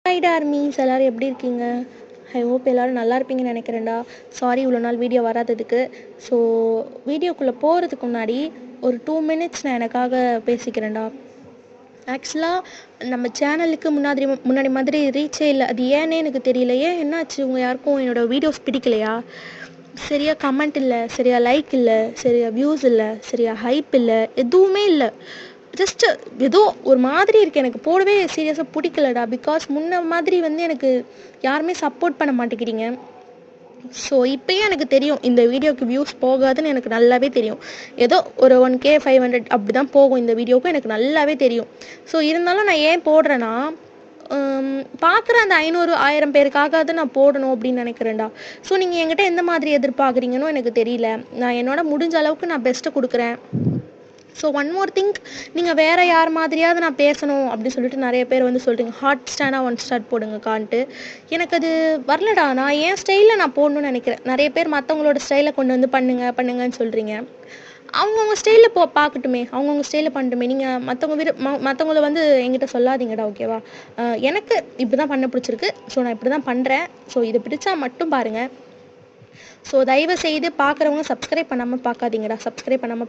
Hi டார்மீஸ், எல்லோரும் எப்படி இருக்கீங்க? ஐ ஹோப் எல்லோரும் நல்லா இருப்பீங்கன்னு நினைக்கிறேன்டா. சாரி இவ்வளோ நாள் வீடியோ வராததுக்கு. ஸோ வீடியோக்குள்ளே போகிறதுக்கு முன்னாடி ஒரு 2 மினிட்ஸ் நான் எனக்காக பேசிக்கிறேன்டா. ஆக்சுவலாக நம்ம சேனலுக்கு முன்னாடி மாதிரி ரீச்சே இல்லை. அது ஏன்னே எனக்கு தெரியல. என்னாச்சு? உங்கள் யாருக்கும் என்னோடய வீடியோஸ் பிடிக்கலையா? சரியா கமெண்ட் இல்லை, சரியா லைக் இல்லை, சரியா வியூஸ் இல்லை, சரியா ஹைப் இல்லை, எதுவுமே இல்லை. ஜஸ்ட்டு ஏதோ ஒரு மாதிரி இருக்குது. எனக்கு போடவே சீரியஸாக பிடிக்கலடா. பிகாஸ் முன்ன மாதிரி எனக்கு யாருமே சப்போர்ட் பண்ண மாட்டேங்கிறீங்க. ஸோ இப்போயே எனக்கு தெரியும் இந்த வீடியோக்கு வியூஸ் போகாதுன்னு எனக்கு நல்லாவே தெரியும். ஏதோ ஒரு 1K 500 அப்படி தான் போகும் இந்த வீடியோவுக்கு, எனக்கு நல்லாவே தெரியும். ஸோ இருந்தாலும் நான் ஏன் போடுறேன்னா, பார்க்குற அந்த 500-1000 பேருக்காக நான் போடணும் அப்படின்னு நினைக்கிறேன்டா. ஸோ நீங்கள் என்கிட்ட எந்த மாதிரி எதிர்பார்க்குறீங்கன்னு எனக்கு தெரியல. நான் என்னோட முடிஞ்ச அளவுக்கு நான் பெஸ்ட்டை கொடுக்குறேன். ஸோ ஒன் மோர் திங்க், நீங்கள் வேறு யார் மாதிரியாவது நான் பேசணும் அப்படின்னு சொல்லிட்டு நிறைய பேர் சொல்லிட்டுங்க ஹாட் ஸ்டாண்டாக 1 ஸ்டார் போடுங்கக்கான்ட்டு. எனக்கு அது வரலடா. நான் என் ஸ்டைலில் நான் போடணும்னு நினைக்கிறேன். நிறைய பேர் மற்றவங்களோட ஸ்டைலை கொண்டு பண்ணுங்கன்னு சொல்கிறீங்க. அவங்கவுங்க ஸ்டைலில் பார்க்கட்டுமே, அவங்கவுங்க ஸ்டைலில் பண்ணட்டுமே. நீங்கள் மற்றவங்கள என்கிட்ட சொல்லாதீங்கடா, ஓகேவா? எனக்கு இப்படி தான் பண்ண பிடிச்சிருக்கு. ஸோ நான் இப்படி தான் பண்ணுறேன். ஸோ இதை பிடிச்சா மட்டும் பாருங்கள். ஸோ தயவு செய்து பார்க்குறவங்க சப்ஸ்கிரைப் பண்ணாமல்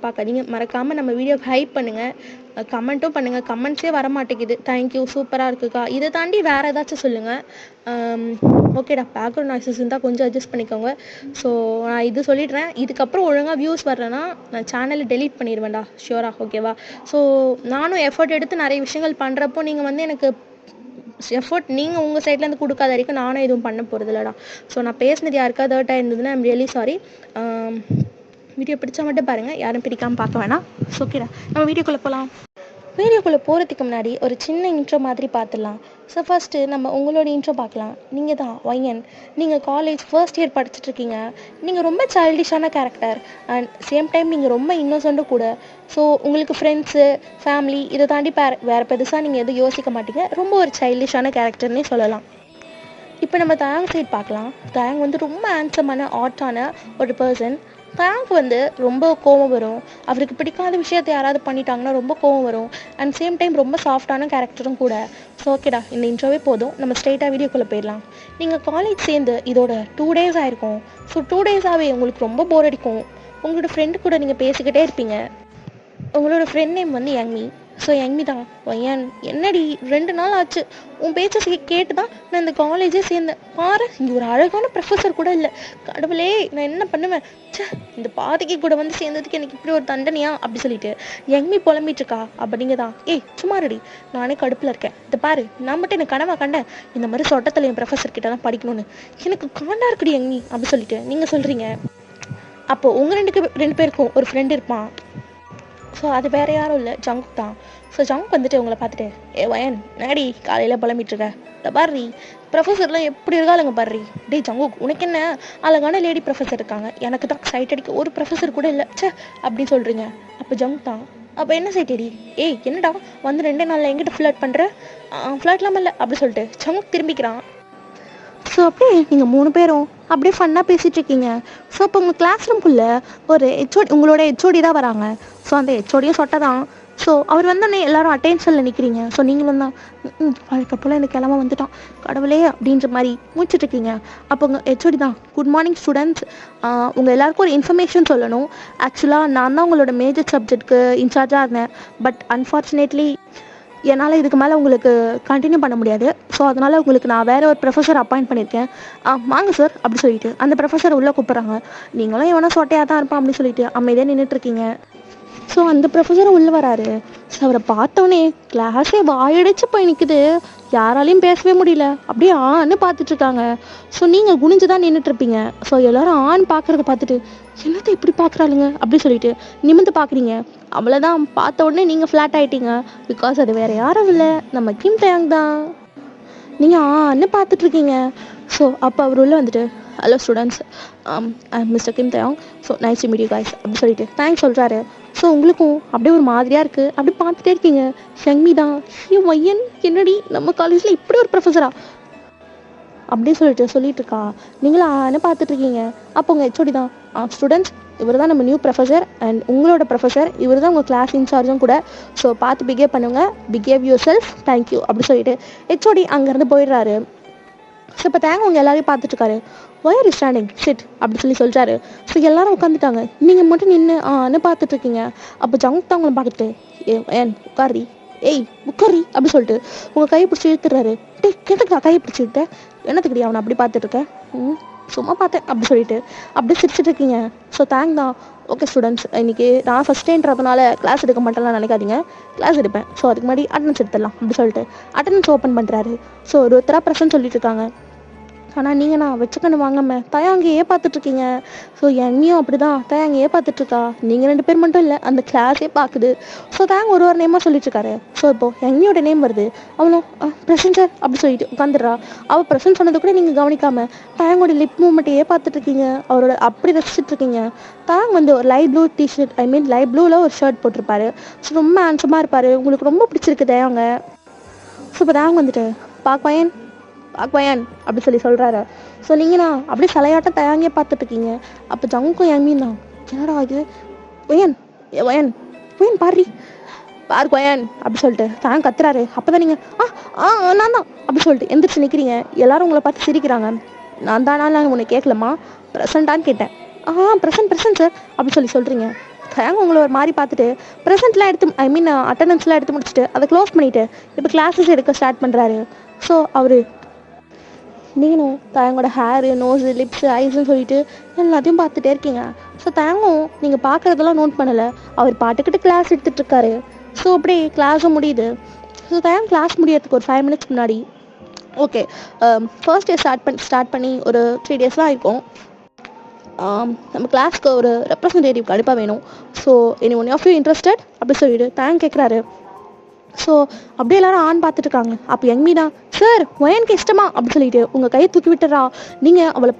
பார்க்காதீங்க. மறக்காமல் நம்ம வீடியோக்கு ஹைப் பண்ணுங்கள், கமெண்ட்டும் பண்ணுங்கள். கமெண்ட்ஸே வர மாட்டேங்குது. தேங்க்யூ, சூப்பராக இருக்குக்கா. இதை தாண்டி வேறு ஏதாச்சும் சொல்லுங்கள். ஓகேடா, பேக்ரவுண்ட் நாய்ஸஸ் இருந்தால் கொஞ்சம் அட்ஜஸ்ட் பண்ணிக்கோங்க. ஸோ நான் இது சொல்லிடுறேன். இதுக்கப்புறம் ஒழுங்காக வியூஸ் வரலன்னா நான் சேனலை டெலீட் பண்ணிடுவேன்டா, ஷியோரா, ஓகேவா? ஸோ நானும் எஃபர்ட் எடுத்து நிறைய விஷயங்கள் பண்ணுறப்போ நீங்கள் எனக்கு எஃபர்ட் நீங்கள் உங்கள் சைட்லேருந்து கொடுக்காத வரைக்கும் நானும் எதுவும் பண்ண போகிறது இல்லைடா. ஸோ நான் பேசினது யாருக்காவது ஹர்ட் ஆயிருந்ததுன்னா ஐம் ரியலி சாரி. வீடியோ பிடிச்சா மட்டும் பாருங்கள், யாரும் பிடிக்காமல் பார்க்க வேணாம். ஓகேடா, நம்ம வீடியோக்குள்ளே போகலாம். வீடியோக்குள்ளே போகிறதுக்கு முன்னாடி ஒரு சின்ன இன்ட்ரோ மாதிரி பார்த்துடலாம். ஸோ ஃபஸ்ட்டு நம்ம உங்களோட இன்ட்ரோ பார்க்கலாம். நீங்கள் தான் ஒய்என். நீங்கள் காலேஜ் ஃபர்ஸ்ட் இயர் படிச்சுட்ருக்கீங்க. நீங்கள் ரொம்ப சைல்டிஷான கேரக்டர் அண்ட் சேம் டைம் நீங்கள் ரொம்ப இன்னோசண்ட்டும் கூட. ஸோ உங்களுக்கு ஃப்ரெண்ட்ஸு, ஃபேமிலி இதை தாண்டி வேறு பெருசாக நீங்கள் எதுவும் யோசிக்க மாட்டீங்க. ரொம்ப ஒரு சைல்டிஷான கேரக்டர்னே சொல்லலாம். இப்போ நம்ம தயாங் சைட் பார்க்கலாம். தயாங் ரொம்ப ஹேண்ட்ஸமான ஆர்ட்டான ஒரு பர்சன். தயாங்க்கு ரொம்ப கோவம் வரும். அவருக்கு பிடிக்காத விஷயத்தை யாராவது பண்ணிட்டாங்கன்னா ரொம்ப கோவம் வரும். அண்ட் சேம் டைம் ரொம்ப சாஃப்டான கேரக்டரும் கூட. ஸோ ஓகேடா, இந்த இன்ட்ரோவே போதும். நம்ம ஸ்ட்ரெயிட்டாக வீடியோக்குள்ளே போயிடலாம். நீங்கள் காலேஜ் சேர்ந்து இதோட 2 days ஆகிருக்கும். ஸோ 2 days-ஆகவே உங்களுக்கு ரொம்ப போர் அடிக்கும். உங்களோட ஃப்ரெண்டு கூட நீங்கள் பேசிக்கிட்டே இருப்பீங்க. உங்களோட ஃப்ரெண்ட் நேம் யங்மி. ஸோ யங்மி தான் ஒய்யன். என்னடி 2 நாள் ஆச்சு உன் பேச்சை கேட்டு தான் நான் இந்த காலேஜே சேர்ந்தேன். பாரு, இங்கே ஒரு அழகான ப்ரொஃபஸர் கூட இல்லை. கடவுளே, நான் என்ன பண்ணுவேன்? இந்த பாதைக்கு கூட சேர்ந்ததுக்கு எனக்கு இப்படி ஒரு தண்டனையா அப்படி சொல்லிட்டு யங்மி புலம்பிட்டு இருக்கா. அப்படிங்க தான், சும்மா ரெடி, நானே கடுப்பில் இருக்கேன். இதை பாரு, நான் மட்டும் எனக்கு கனவா கண்டேன் இந்த மாதிரி சொட்டத்தில் என் ப்ரொஃபஸர் கிட்ட தான் படிக்கணும்னு. எனக்கு காண்டா இருக்குடி யங்மி அப்படி சொல்லிட்டு நீங்கள் சொல்கிறீங்க. அப்போது உங்கள் 2 பேருக்கும் ஒரு ஃப்ரெண்ட் இருப்பான். ஸோ அது வேறு யாரும் இல்லை, ஜங்குக் தான். ஸோ ஜங்குக் உங்களை பார்த்துட்டு, வயன் நேடி காலையில் புலம்பிட்டுருக்க, இல்லை பாரு ப்ரொஃபஸர்லாம் எப்படி இருக்காளுங்க பாரு. டேய் ஜங்குக், உனக்கு என்ன அழகான லேடி ப்ரொஃபஸர் இருக்காங்க, எனக்கு தான் சைட் அடிக்க ஒரு ப்ரொஃபஸர் கூட இல்லை அப்படின்னு சொல்கிறீங்க. அப்போ ஜங்குக் தான், அப்போ என்ன சைட் அடி? என்னடா 2 நாளில் எங்கிட்ட ஃப்ளர்ட் பண்ணுற? ஃப்ளர்ட்லாம் இல்லை அப்படி சொல்லிட்டு ஜங்குக் திரும்பிக்கிறான். ஸோ அப்படியே நீங்கள் 3 பேரும் அப்படியே ஃபன்னாக பேசிகிட்டு இருக்கீங்க. ஸோ இப்போ உங்கள் கிளாஸ் ரூம்குள்ளே ஒரு உங்களோட ஹெச்ஓடி தான் வராங்க. ஸோ அந்த ஹெச்ஓடியும் சொட்டை தான். ஸோ அவர் வந்தோடனே எல்லாரும் அட்டென்ஷனில் நிற்கிறீங்க. ஸோ நீங்களும் தான் வாழ்க்கை போல் இந்த கிழமை வந்துட்டான் கடவுளே அப்படின்ற மாதிரி முடிச்சிட்ருக்கீங்க. அப்போ உங்கள் ஹெச்ஓடி தான், குட் மார்னிங் ஸ்டூடெண்ட்ஸ், உங்கள் எல்லாருக்கும் ஒரு இன்ஃபர்மேஷன் சொல்லணும். ஆக்சுவலாக நான் தான் உங்களோட மேஜர் சப்ஜெக்ட்க்கு இன்சார்ஜாக இருந்தேன். பட் அன்ஃபார்ச்சுனேட்லி என்னால் இதுக்கு மேலே உங்களுக்கு கண்டினியூ பண்ண முடியாது. ஸோ அதனால் உங்களுக்கு நான் வேறு ஒரு ப்ரொஃபஸர் அப்பாயிண்ட் பண்ணியிருக்கேன். வாங்க சார் அப்படி சொல்லிட்டு அந்த ப்ரொஃபஸர் உள்ளே கூப்பிட்றாங்க. நீங்களும் எவனா சொட்டையாக தான் இருப்பான் அப்படின்னு சொல்லிட்டு அமைதியாக நின்றுட்டுருக்கீங்க. ஸோ அந்த ப்ரொஃபஸரும் உள்ளே வராரு. ஸோ அவரை பார்த்தோன்னே கிளாஸே வாயடிச்சு போய் நிற்குது. யாராலையும் பேசவே முடியல. அப்படியே ஆன்னு பார்த்துட்ருக்காங்க. ஸோ நீங்கள் குனிஞ்சு தான் நின்றுட்டுருப்பீங்க. ஸோ எல்லோரும் ஆண் பார்க்குறத பார்த்துட்டு என்னத்தை இப்படி பார்க்குறாளுங்க அப்படி சொல்லிட்டு நிமிந்து பார்க்குறீங்க. அவ்வளோதான், பார்த்த உடனே நீங்கள் ஃப்ளாட் ஆகிட்டீங்க. பிகாஸ் அது வேறு யாரும் இல்லை, நம்ம கிம் தயாங் தான். நீங்கள் ஆன்னு பார்த்துட்ருக்கீங்க. ஸோ அப்போ அவர் உள்ளே hello students, mister Kim Taeyang, so nice to meet you guys அப்படி சொல்லிட்டு தேங்க்ஸ் சொல்கிறாரு. ஸோ உங்களுக்கும் அப்படியே ஒரு மாதிரியாக இருக்குது. அப்படி பார்த்துட்டே இருக்கீங்க. யங்மி தான், ஒய்யன் என்னடி நம்ம காலேஜில் இப்படி ஒரு ப்ரொஃபஸரா அப்படின்னு சொல்லிட்டு இருக்கா. நீங்களும் ஆன்னு பார்த்துட்ருக்கீங்க. அப்போ உங்கள் ஹெச்ஓடி தான், ஸ்டூடெண்ட்ஸ் இவர் தான் நம்ம நியூ ப்ரொஃபஸர் அண்ட் உங்களோட ப்ரொஃபஸர், இவர் தான் உங்கள் கிளாஸ் இன்சார்ஜும் கூட. ஸோ பார்த்து பிஹேவ் பண்ணுங்கள், பிஹேவ் யுவர் செல்ஃப், தேங்க்யூ அப்படி சொல்லிட்டு ஹெச்ஓடி அங்கேருந்து போயிடுறாரு. ஸோ இப்போ தேங்க உங்கள் எல்லாரையும் பார்த்துட்ருக்காரு. ஒயர் இஸ் ஸ்டாண்டிங் சிட் அப்படி சொல்லிட்டாரு. ஸோ எல்லாரும் உட்காந்துட்டாங்க, நீங்கள் மட்டும் நின்று பார்த்துட்ருக்கீங்க. அப்போ ஜங்க் தான் உங்களை பார்த்துட்டு ஏன் உட்காரி, ஏய் உட்காரி அப்படி சொல்லிட்டு உங்கள் கையை பிடிச்சி இழுத்துறாரு. டே கேட்டுக்கா கையை பிடிச்சி விட்டேன், என்னத்துக்குடி அவனை அப்படி பார்த்துட்ருக்கேன், சும்மா பார்த்தேன் அப்படி சொல்லிட்டு அப்படியே சிரிச்சிட்டு இருக்கீங்க. ஸோ தேங்க் தான். ஓகே ஸ்டூடெண்ட்ஸ், இன்றைக்கி நான் ஃபஸ்ட் டேன்றதுனால கிளாஸ் எடுக்க மாட்டேன்லாம் நினைக்காதீங்க, கிளாஸ் எடுப்பேன். ஸோ அதுக்கு முன்னாடி அட்டனன்ஸ் எடுத்துடலாம் அப்படி சொல்லிட்டு அட்டனன்ஸ் ஓப்பன் பண்ணுறாரு. ஸோ ஒருத்தராக ப்ரெசன்ட் சொல்லிட்டு இருக்காங்க. ஆனால் நீங்கள் நான் வச்சுக்கணும் வாங்கம்மா தயாங்கையே பார்த்துட்ருக்கீங்க. ஸோ என்னையும் அப்படி தான் தயாங்கையே பார்த்துட்ருக்கா. நீங்கள் 2 பேர் மட்டும் இல்லை, அந்த கிளாஸே பார்க்குது. ஸோ தேங்க ஒரு நேமாக சொல்லிட்டுருக்காரு. ஸோ இப்போது எங்கேயோட நேம் வருது, அவனும் ப்ரெசன்ட் சார் அப்படி சொல்லிட்டு உட்காந்துடுறா. அவள் ப்ரெசன்ட் சொன்னது கூட நீங்கள் கவனிக்காமல் தயாங்கோட லிப் மூமெண்ட்டையே பார்த்துட்ருக்கீங்க, அவரோட அப்படி ரசிச்சுட்ருக்கீங்க. தாங்க ஒரு லைட் ப்ளூ டிஷர்ட், லைட் ப்ளூவில் ஒரு ஷர்ட் போட்டிருப்பாரு. ஸோ ரொம்ப ஹேண்ட்ஸமாக இருப்பார், உங்களுக்கு ரொம்ப பிடிச்சிருக்கு தயாங்க. ஸோ இப்போ தாங்க வந்துட்டு பாக்பயன் அப்படி சொல்கிறாரு. ஸோ நீங்கண்ணா அப்படியே சிலையாட்ட தயாங்கே பார்த்துட்ருக்கீங்க. அப்போ ஜங்கும் எம்மீன் தான், என்னடா இது ஒயன் பாரு கொயன் அப்படி சொல்லிட்டு தான் கத்துறாரு. அப்போ தான் நீங்கள் நான் தான் அப்படி சொல்லிட்டு எந்திரிச்சு நிற்கிறீங்க. எல்லாரும் உங்களை பார்த்து சிரிக்கிறாங்க. நான் தானா உன்னை கேட்கலம்மா, ப்ரெசண்ட்டான்னு கேட்டேன். ப்ரெசன்ட் சார் அப்படி சொல்கிறீங்க. தேங்க உங்களை ஒரு மாதிரி பார்த்துட்டு ப்ரெசென்ட்லாம் எடுத்து அட்டண்டன்ஸ்லாம் எடுத்து முடிச்சுட்டு அதை க்ளோஸ் பண்ணிவிட்டு இப்போ கிளாஸஸ் எடுக்க ஸ்டார்ட் பண்ணுறாரு. ஸோ அவர் நீங்களும் தேங்கோட ஹேரு, நோஸு, லிப்ஸு, ஐஸ்ன்னு சொல்லிட்டு எல்லாத்தையும் பார்த்துட்டே இருக்கீங்க. ஸோ தேங்கும் நீங்கள் பார்க்குறதெல்லாம் நோட் பண்ணலை, அவர் பாட்டுக்கிட்டு கிளாஸ் எடுத்துகிட்ருக்காரு. ஸோ அப்படியே கிளாஸும் முடியுது. ஸோ தேங்க கிளாஸ் முடியறதுக்கு ஒரு 5 minutes முன்னாடி ஓகே ஃபர்ஸ்ட் டே ஸ்டார்ட் பண்ணி ஒரு 3 days தான் இருக்கும். நம்ம கிளாஸ்க்கு ஒரு ரெப்ரசன்டேட்டிவ் கண்டிப்பாக வேணும். So any one of you interested அப்படி சொல்லிட்டு தேங்க் கேட்குறாரு. ஸோ அப்படியே எல்லாரும் ஆன் பார்த்துட்ருக்காங்க. அப்போ எங்கமீனா சார் ஒயனுக்கு இஷ்டமா அப்படி சொல்லிட்டு உங்கள் கையை தூக்கி விட்டுறா. நீங்கள் அவளை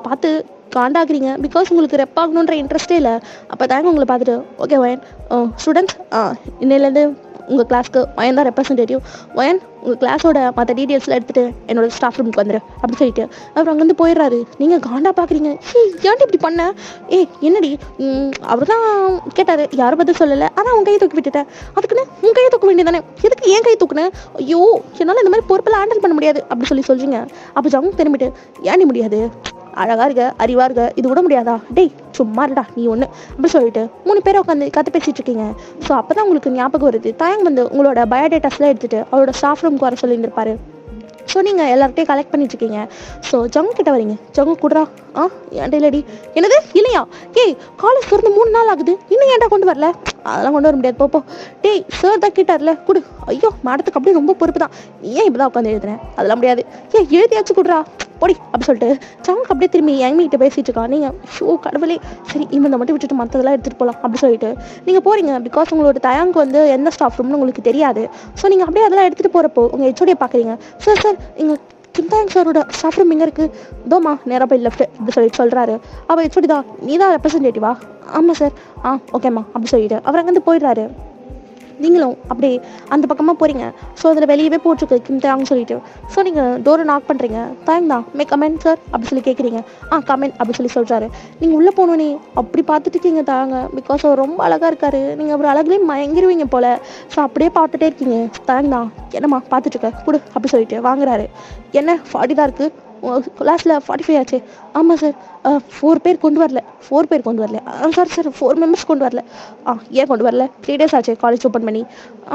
பார்த்து காண்டாக்குறீங்க, பிகாஸ் உங்களுக்கு ரெப் ஆகணுன்ற இன்ட்ரெஸ்டே இல்லை. அப்போ தாங்க உங்களை பார்த்துட்டு ஓகே ஒயன் ஸ்டூடெண்ட்ஸ் இன்னையிலேருந்து உங்கள் கிளாஸ்க்கு ஒயன் தான் ரெப்ரசன்டேட்டிவ். ஒயன் உங்கள் கிளாஸோட மற்ற டீட்டெயில்ஸ்லாம் எடுத்துகிட்டு என்னோட ஸ்டாஃப் ரூமுக்கு வந்துடு அப்படி சொல்லிட்டு அவர் அங்கேருந்து போயிடுறாரு. நீங்கள் காண்டா பார்க்குறீங்க, ஏன்ட்டு இப்படி பண்ண, என்னடி அவர் தான் கேட்டார், யாரும் பதில் சொல்லலை, அதான் உன் கையை தூக்கி விட்டுட்டேன், அதுக்குன்னு உன் கையை தூக்க வேண்டியதானே, எதுக்கு ஏன் கையை தூக்குனேன், ஐயோ என்னால் இந்த மாதிரி பொறுப்பெல்லாம் ஹேண்டில் பண்ண முடியாது அப்படி சொல்கிறீங்க. அப்போ ஜங்கு திரும்பிட்டு ஏன் முடியாது, அழகாக இருக்க, அறிவாக இருக்க, இது கூட முடியாதா, டேய் சும்மா இருடா நீ ஒன்று அப்படி சொல்லிட்டு 3 பேரை உட்காந்து கதை பேசிகிட்டு இருக்கீங்க. ஸோ அப்போ தான் உங்களுக்கு ஞாபகம் வருது, தாயங்க உங்களோட பயோடேட்டாஸ்லாம் எடுத்துகிட்டு அவரோட ஸ்டாஃப் ரூமுக்கு வர சொல்லியிருந்திருப்பாரு. ஸோ நீங்கள் எல்லார்ட்டையும் கலெக்ட் பண்ணிட்டுருக்கீங்க. ஸோ ஜங்கு கிட்ட வரீங்க. ஜங்கு கூடுறா. ஏன்டா இல்லடி, என்னது இல்லையா, காலேஜ் திறந்து 3 நாள் ஆகுது, இன்னும் ஏன்டா கொண்டு வரல, அதெல்லாம் கொண்டு வர முடியாது போப்போ, டேய் சார் தான் கேட்டார்ல கொடு, ஐயோ மேடத்துக்கு அப்படியே ரொம்ப பொறுப்பு தான், ஏன் இப்படி தான் உட்காந்து எழுதுறேன், அதெல்லாம் முடியாது, எழுதியாச்சும் கொடுறா பொடி அப்படி சொல்லிட்டு ஜங்கு அப்படியே திரும்பி எங்ககிட்ட பேசிட்டு இருக்கா. நீங்கள் ஷோ கடவுளே சரி இவன் மட்டும் விட்டுட்டு மற்றதெல்லாம் எடுத்துகிட்டு போகலாம் அப்படி சொல்லிட்டு நீங்கள் போகிறீங்க. பிகாஸ் உங்களோட தயாங்கு எந்த ஸ்டாஃப் ரூம்னு உங்களுக்கு தெரியாது. ஸோ நீங்கள் அப்படியே அதெல்லாம் எடுத்துகிட்டு போகிறப்போ உங்கள் ஹெச்ஓடியை பார்க்குறீங்க. சார் எங்கள் கிம்தாயங் சாரோட ஸ்டாஃப் ரூம் எங்கே இருக்குது, தோமா நேராக போய் லெஃப்ட் அப்படி சொல்கிறாரு. அவள் ஹெச்ஓடி தான், நீ தான் ரெப்ரசன்டேட்டிவா, ஆமாம் சார், ஓகேம்மா அப்படி சொல்லிட்டு அவர் அங்கேருந்து போயிடுறாரு. நீங்களும் அப்படியே அந்த பக்கமாக போகிறீங்க. ஸோ அதில் வெளியவே போட்டிருக்கு கிம்தாங்னு சொல்லிட்டு. ஸோ நீங்கள் டோரை நாக் பண்ணுறீங்க. தேங்க் தான், மே கமெண்ட் சார் அப்படி சொல்லி கேட்குறீங்க. கமெண்ட் அப்படி சொல்கிறாரு. நீங்கள் உள்ளே போனோன்னே அப்படி பார்த்துட்டு இருக்கீங்க தாங்க, பிகாஸ் அவர் ரொம்ப அழகாக இருக்காரு. நீங்கள் அவர் அழகுலேயும் மயங்கிருவீங்க போல். ஸோ அப்படியே பார்த்துட்டே இருக்கீங்க. தேங்க் தான், என்னம்மா பார்த்துட்ருக்க கொடு அப்படி சொல்லிட்டு வாங்குறாரு. என்ன 40 தான் இருக்குது, கிளாஸில் 45 ஆச்சு. ஆமாம் சார், 4 பேர் கொண்டு வரல சார் 4 மெம்பர்ஸ் கொண்டு வரல. ஏன் கொண்டு வரல, 3 days ஆச்சு காலேஜ் ஓப்பன் பண்ணி.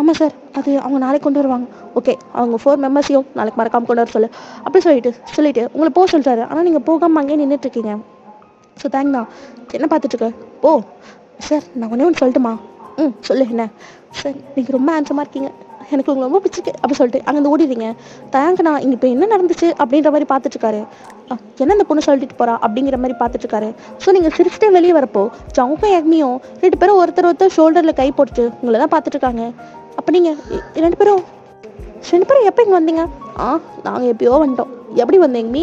ஆமாம் சார், அது அவங்க நாளைக்கு கொண்டு வருவாங்க. ஓகே, அவங்க 4 மெம்பர்ஸையும் நாளைக்கு மறக்காமல் கொண்டு வர சொல்லு அப்படி சொல்லிட்டு உங்களை போக சொல்கிறாரு. ஆனால் நீங்கள் போகாமல் அங்கேயே நின்றுட்டுருக்கீங்க. ஸோ தேங்க் தான், என்ன பார்த்துட்ருக்க போ. சார் நான் ஒன்று சொல்லட்டுமா, சொல்லு என்ன. சார் நீங்கள் ரொம்ப ஹேண்ட்ஸமாக இருக்கீங்க, எனக்கு உங்களுக்கு ரொம்ப பிடிச்சிருக்கு அப்படி சொல்லிட்டு அங்கேருந்து ஓடிடுறீங்க. தயாங்கண்ணா இங்கே இப்போ என்ன நடந்துச்சு அப்படின்ற மாதிரி பார்த்துட்ருக்காரு. என்ன இந்த பொண்ணு சொல்லிட்டு போகிறா அப்படிங்கிற மாதிரி பார்த்துட்ருக்காரு. ஸோ நீங்கள் சிரிச்சிட்டே வெளியே வரப்போ ஜவுக்கும் எக்மியும் 2 பேரும் ஒருத்தர் ஷோல்டரில் கை போட்டுட்டு உங்களை தான் பார்த்துட்ருக்காங்க. அப்போ நீங்கள் 2 பேரும் எப்போ இங்கே வந்தீங்க? நாங்கள் எப்பயோ வந்துட்டோம். எப்படி வந்தீங்க மீ?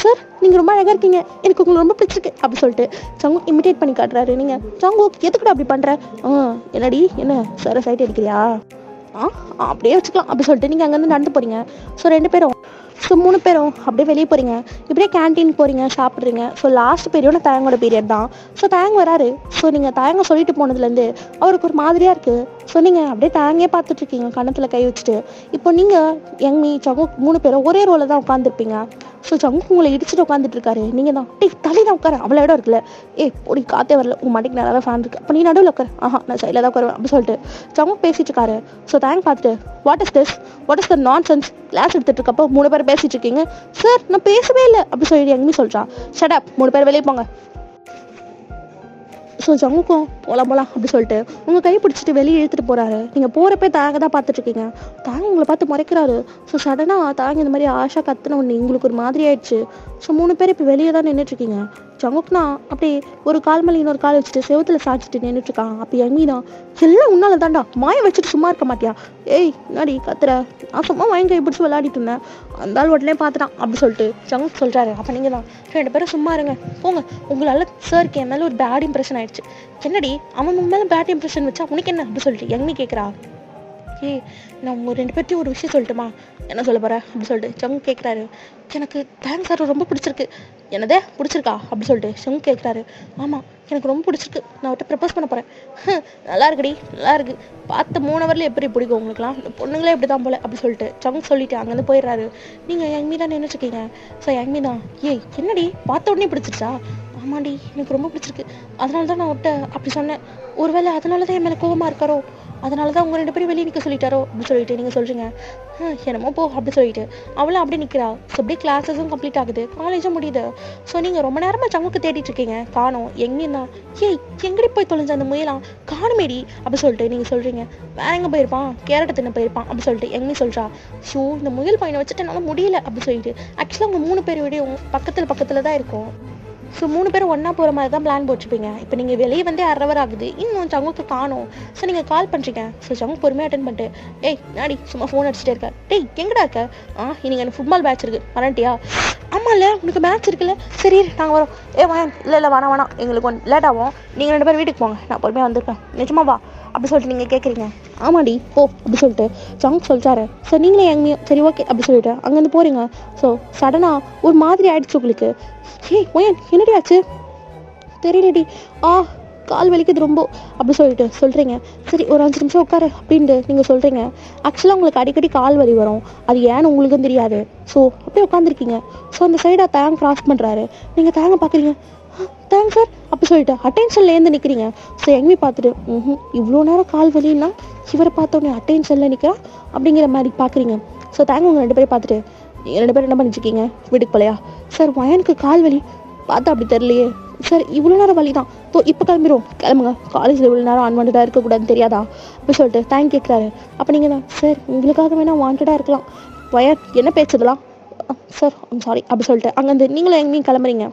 சார் நீங்கள் ரொம்ப அழகாக இருக்கீங்க, எனக்கு உங்களுக்கு ரொம்ப பிடிச்சிருக்கு அப்படி சொல்லிட்டு ஜங்கு இமிட்டேட் பண்ணி காட்டுறாரு. நீங்கள் ஜங்கு எதுக்கூட அப்படி பண்ணுற, என்னடி என்ன சார் சைட் அடிக்கிறியா, அப்படியே வச்சுக்கலாம் அப்படி சொல்லிட்டு நீங்கள் அங்கேருந்து நடந்து போகிறீங்க. ஸோ 2 பேரும் ஸோ 3 பேரும் அப்படியே வெளியே போகிறீங்க, இப்படியே கேன்டீன் போகிறீங்க, சாப்பிட்றீங்க. ஸோ லாஸ்ட் பீரியட் தயங்கோட பீரியட் தான். ஸோ தயங்க வராரு. ஸோ நீங்கள் தயங்க சொல்லிட்டு போனதுலேருந்து அவருக்கு ஒரு மாதிரியாக இருக்குது. ஸோ நீங்கள் அப்படியே தயங்கே பார்த்துட்ருக்கீங்க கணத்தில் கை வச்சுட்டு. இப்போ நீங்கள் யங்மி சங்குக் 3 பேரும் ஒரே ரோலில் தான் உட்காந்துருப்பீங்க. ஸோ சங்குக் உங்களை இடிச்சுட்டு உட்காந்துட்டு இருக்காரு. நீங்கள் தான் தள்ளி தான் உட்கார, அவ்வளோ இடம் இருக்குல்ல, பொடி காற்றே வரல, உங்கள் மாட்டிக்கு நல்லா ஃபேன் இருக்குது, அப்போ நீ நடுவில் உட்கார, நான் சைடில் தான் உட்காருவேன் அப்படின்னு சொல்லிட்டு சங்குக் பேசிட்டு இருக்காரு. ஸோ தயங்க பார்த்துட்டு வாட் இஸ் த நான் சென்ஸ், கிளாஸ் எடுத்துட்டு இருக்கப்போ 3 பேர் பேசிட்டு இருக்கீங்க. சார் நான் பேசவே இல்லை அப்படி சொல்லிட்டு யங்மி சொல்கிறான். ஷட் அப், 3 பேர் வெளியே போங்க. ஸோ ஜங்குக்கும் போகலாம் அப்படி சொல்லிட்டு உங்கள் கை பிடிச்சிட்டு வெளியே இழுத்துட்டு போகிறாரு. நீங்கள் போகிறப்ப தாங்க தான் பார்த்துட்ருக்கீங்க. தாங்க உங்களை பார்த்து முறைக்கிறாரு. ஸோ சடனாக தாங்க இந்த மாதிரி ஆஷா கத்துன ஒன்று உங்களுக்கு ஒரு மாதிரி ஆயிடுச்சு. ஸோ 3 பேர் இப்போ வெளியே தான் நின்றுட்டுருக்கீங்க. ஜங்குக்னா அப்படியே ஒரு கால் மேலே இன்னொரு கால் வச்சுட்டு செவத்தில் சாய்ச்சிட்டு நின்றுட்டுருக்கான். அப்போ யங்மினா எல்லாம் உன்னால தாண்டா, மாய வச்சுட்டு சும்மா இருக்க மாட்டியா, முன்னாடி கத்துற, நான் சும்மா வாங்கி கை பிடிச்சி விளையாடிட்டு இருந்தேன், அந்த ஆள் உடனே பார்த்துட்டான் அப்படி சொல்லிட்டு ஜங்குக் சொல்கிறாரு. அப்போ நீங்கள் தான் 2 பேரும் சும்மா இருங்க போங்க, உங்களால் சாருக்கு என் மேலே ஒரு பேட் இம்ப்ரெஷன் ஆயிடுச்சு. என்னடி அவன் மேலே பேட் இம்ப்ரெஷன் வச்சா உனக்கு என்ன அப்படி சொல்லிட்டு யங்மி கேட்குறா. நான் உங்கள் 2 பேர்த்தையும் ஒரு விஷயம் சொல்லட்டுமா, என்ன சொல்ல போகிறேன் அப்படி சொல்லிட்டு ஜங்குக் கேட்குறாரு. எனக்கு தேங்க்ஸ் சார் ரொம்ப பிடிச்சிருக்கு. என்னதே பிடிச்சிருக்கா அப்படி சொல்லிட்டு ஜங்குக் கேட்குறாரு. ஆமாம் எனக்கு ரொம்ப பிடிச்சிருக்கு, நான் அவர்கிட்ட ப்ரப்போஸ் பண்ண போகிறேன். நல்லா இருக்குடி, நல்லா இருக்கு, பார்த்த 3 ஹவரில் எப்படி பிடிக்கும் உங்களுக்குலாம், இந்த பொண்ணுங்களே எப்படி தான் போல அப்படி சொல்லிட்டு ஜங்குக் சொல்லிட்டு அங்கேருந்து போயிடுறாரு. நீங்கள் யங்மி தான் நின்றுட்டுருக்கீங்க. ஸோ யங்மி தான் என்னடி பார்த்த உடனே பிடிச்சிருச்சா, ஆமாண்டி எனக்கு ரொம்ப பிடிச்சிருக்கு, அதனால தான் நான் அவர்கிட்ட அப்படி சொன்னேன், ஒருவேளை அதனால தான் என் மேலே கோவமாக இருக்காரோ, அதனால தான் உங்கள் 2 பேரும் வெளியே நிற்க சொல்லிட்டாரோ அப்படின்னு சொல்லிட்டு நீங்கள் சொல்கிறீங்க. என்னமோ போ அப்படி சொல்லிட்டு அவளும் அப்படியே நிற்கிறா. ஸோ அப்படியே கிளாஸஸும் கம்ப்ளீட் ஆகுது, காலேஜும் முடியுது. ஸோ நீங்கள் ரொம்ப நேரமாக ஜங்குக்கு தேடிட்டு இருக்கீங்க, காணோம். எங்கேன்னா எங்கடி போய் தொலைஞ்ச அந்த முயலாம் காணுமேடி அப்படி சொல்லிட்டு நீங்கள் சொல்கிறீங்க. வேற எங்கே போயிருப்பான், கேரட்டை தின்ன போயிருப்பான் அப்படி சொல்லிட்டு எங்கே சொல்கிறா. இந்த முயல் பையனை வச்சுட்டு என்னால் முடியல அப்படி சொல்லிட்டு ஆக்சுவலாக அவங்க 3 பேர் விடையும் பக்கத்தில் தான் இருக்கும். ஸோ 3 பேரும் ஒன்றா போகிற மாதிரி தான் பிளான் போட்டுருப்பீங்க. இப்போ நீங்கள் வெளியே வந்து 1/2 hour ஆகுது, இன்னும் ஜங்குக்கு காணோம். ஸோ நீங்கள் கால் பண்ணுறீங்க. ஸோ ஜங்கு பொறுமையாக அட்டன் பண்ணிட்டு நாடி சும்மா ஃபோன் அடிச்சுட்டே இருக்க, எங்கடா இருக்க, இன்னைக்கு எனக்கு ஃபுட்பால் மேட்ச் இருக்குது வரண்டியா, ஆமாம் இல்லை உனக்கு மேட்ச் இருக்குல்ல, சரி நாங்கள் வரோம். வாங்க, இல்லை வேணாம் எங்களுக்கு கொஞ்சம் லேட் ஆகும், நீங்கள் 2 பேரும் வீட்டுக்கு போங்க, நான் பொறுமையாக வந்திருக்கேன், நிஜமா வா அப்படி சொல்லிட்டு நீங்கள் கேட்குறீங்க. ஆமாடி போ அப்படி சொல்லிட்டு ஜங்க் சொல்லிட்டாரு. ஸோ நீங்களே எங்கேயும் சரி ஓகே அப்படி சொல்லிட்டு அங்கேருந்து போகிறீங்க. ஸோ சடனாக ஒரு மாதிரி ஆயிடுச்சு உங்களுக்கு. என்னடி ஆச்சு தெரியலடி, கால் வலிக்குது ரொம்ப அப்படி சொல்லிட்டு சொல்கிறீங்க. சரி ஒரு 5 நிமிஷம் உட்காரு அப்படின்ட்டு நீங்கள் சொல்கிறீங்க. ஆக்சுவலாக உங்களுக்கு அடிக்கடி கால் வலி வரும், அது ஏன்னு உங்களுக்கும் தெரியாது. ஸோ அப்படியே உட்காந்துருக்கீங்க. ஸோ அந்த சைடாக தேங்க கிராஸ் பண்ணுறாரு. நீங்கள் தேங்க பார்க்குறீங்க. தேங்க்ஸ் சார் அப்படி சொல்லிட்டு அட்டென்ஷன்லேருந்து நிற்கிறீங்க. ஸோ எங்கேயுமே பார்த்துட்டு இவ்வளோ நேரம் கால் வலின்னா இவரை பார்த்தோன்னே அட்டென்ஷனில் நிற்கிறா அப்படிங்கிற மாதிரி பார்க்குறீங்க. ஸோ தேங்க உங்கள் 2 பேரும் பார்த்துட்டு 2 பேரும் என்ன பண்ணிட்டுருக்கீங்க, வீட்டுக்கு போலையா சார், எனக்கு கால் வலி பார்த்தா அப்படி தெரியலையே சார், இவ்வளோ நேரம் வலி தான், இப்போ கிளம்புங்க, காலேஜில் இவ்வளோ நேரம் அன்வான்டாக இருக்கக்கூடாதுன்னு தெரியாதா அப்படி சொல்லிட்டு தேங்க் கேட்குறாரு. அப்போ நீங்கள் தான் சார் உங்களுக்காக வேணால் வாண்டடாக இருக்கலாம், என்ன பேசுதெல்லாம் சார் சாரி அப்படி சொல்லிட்டு அங்கேருந்து நீங்களும் எங்கேயும் கிளம்புறீங்க.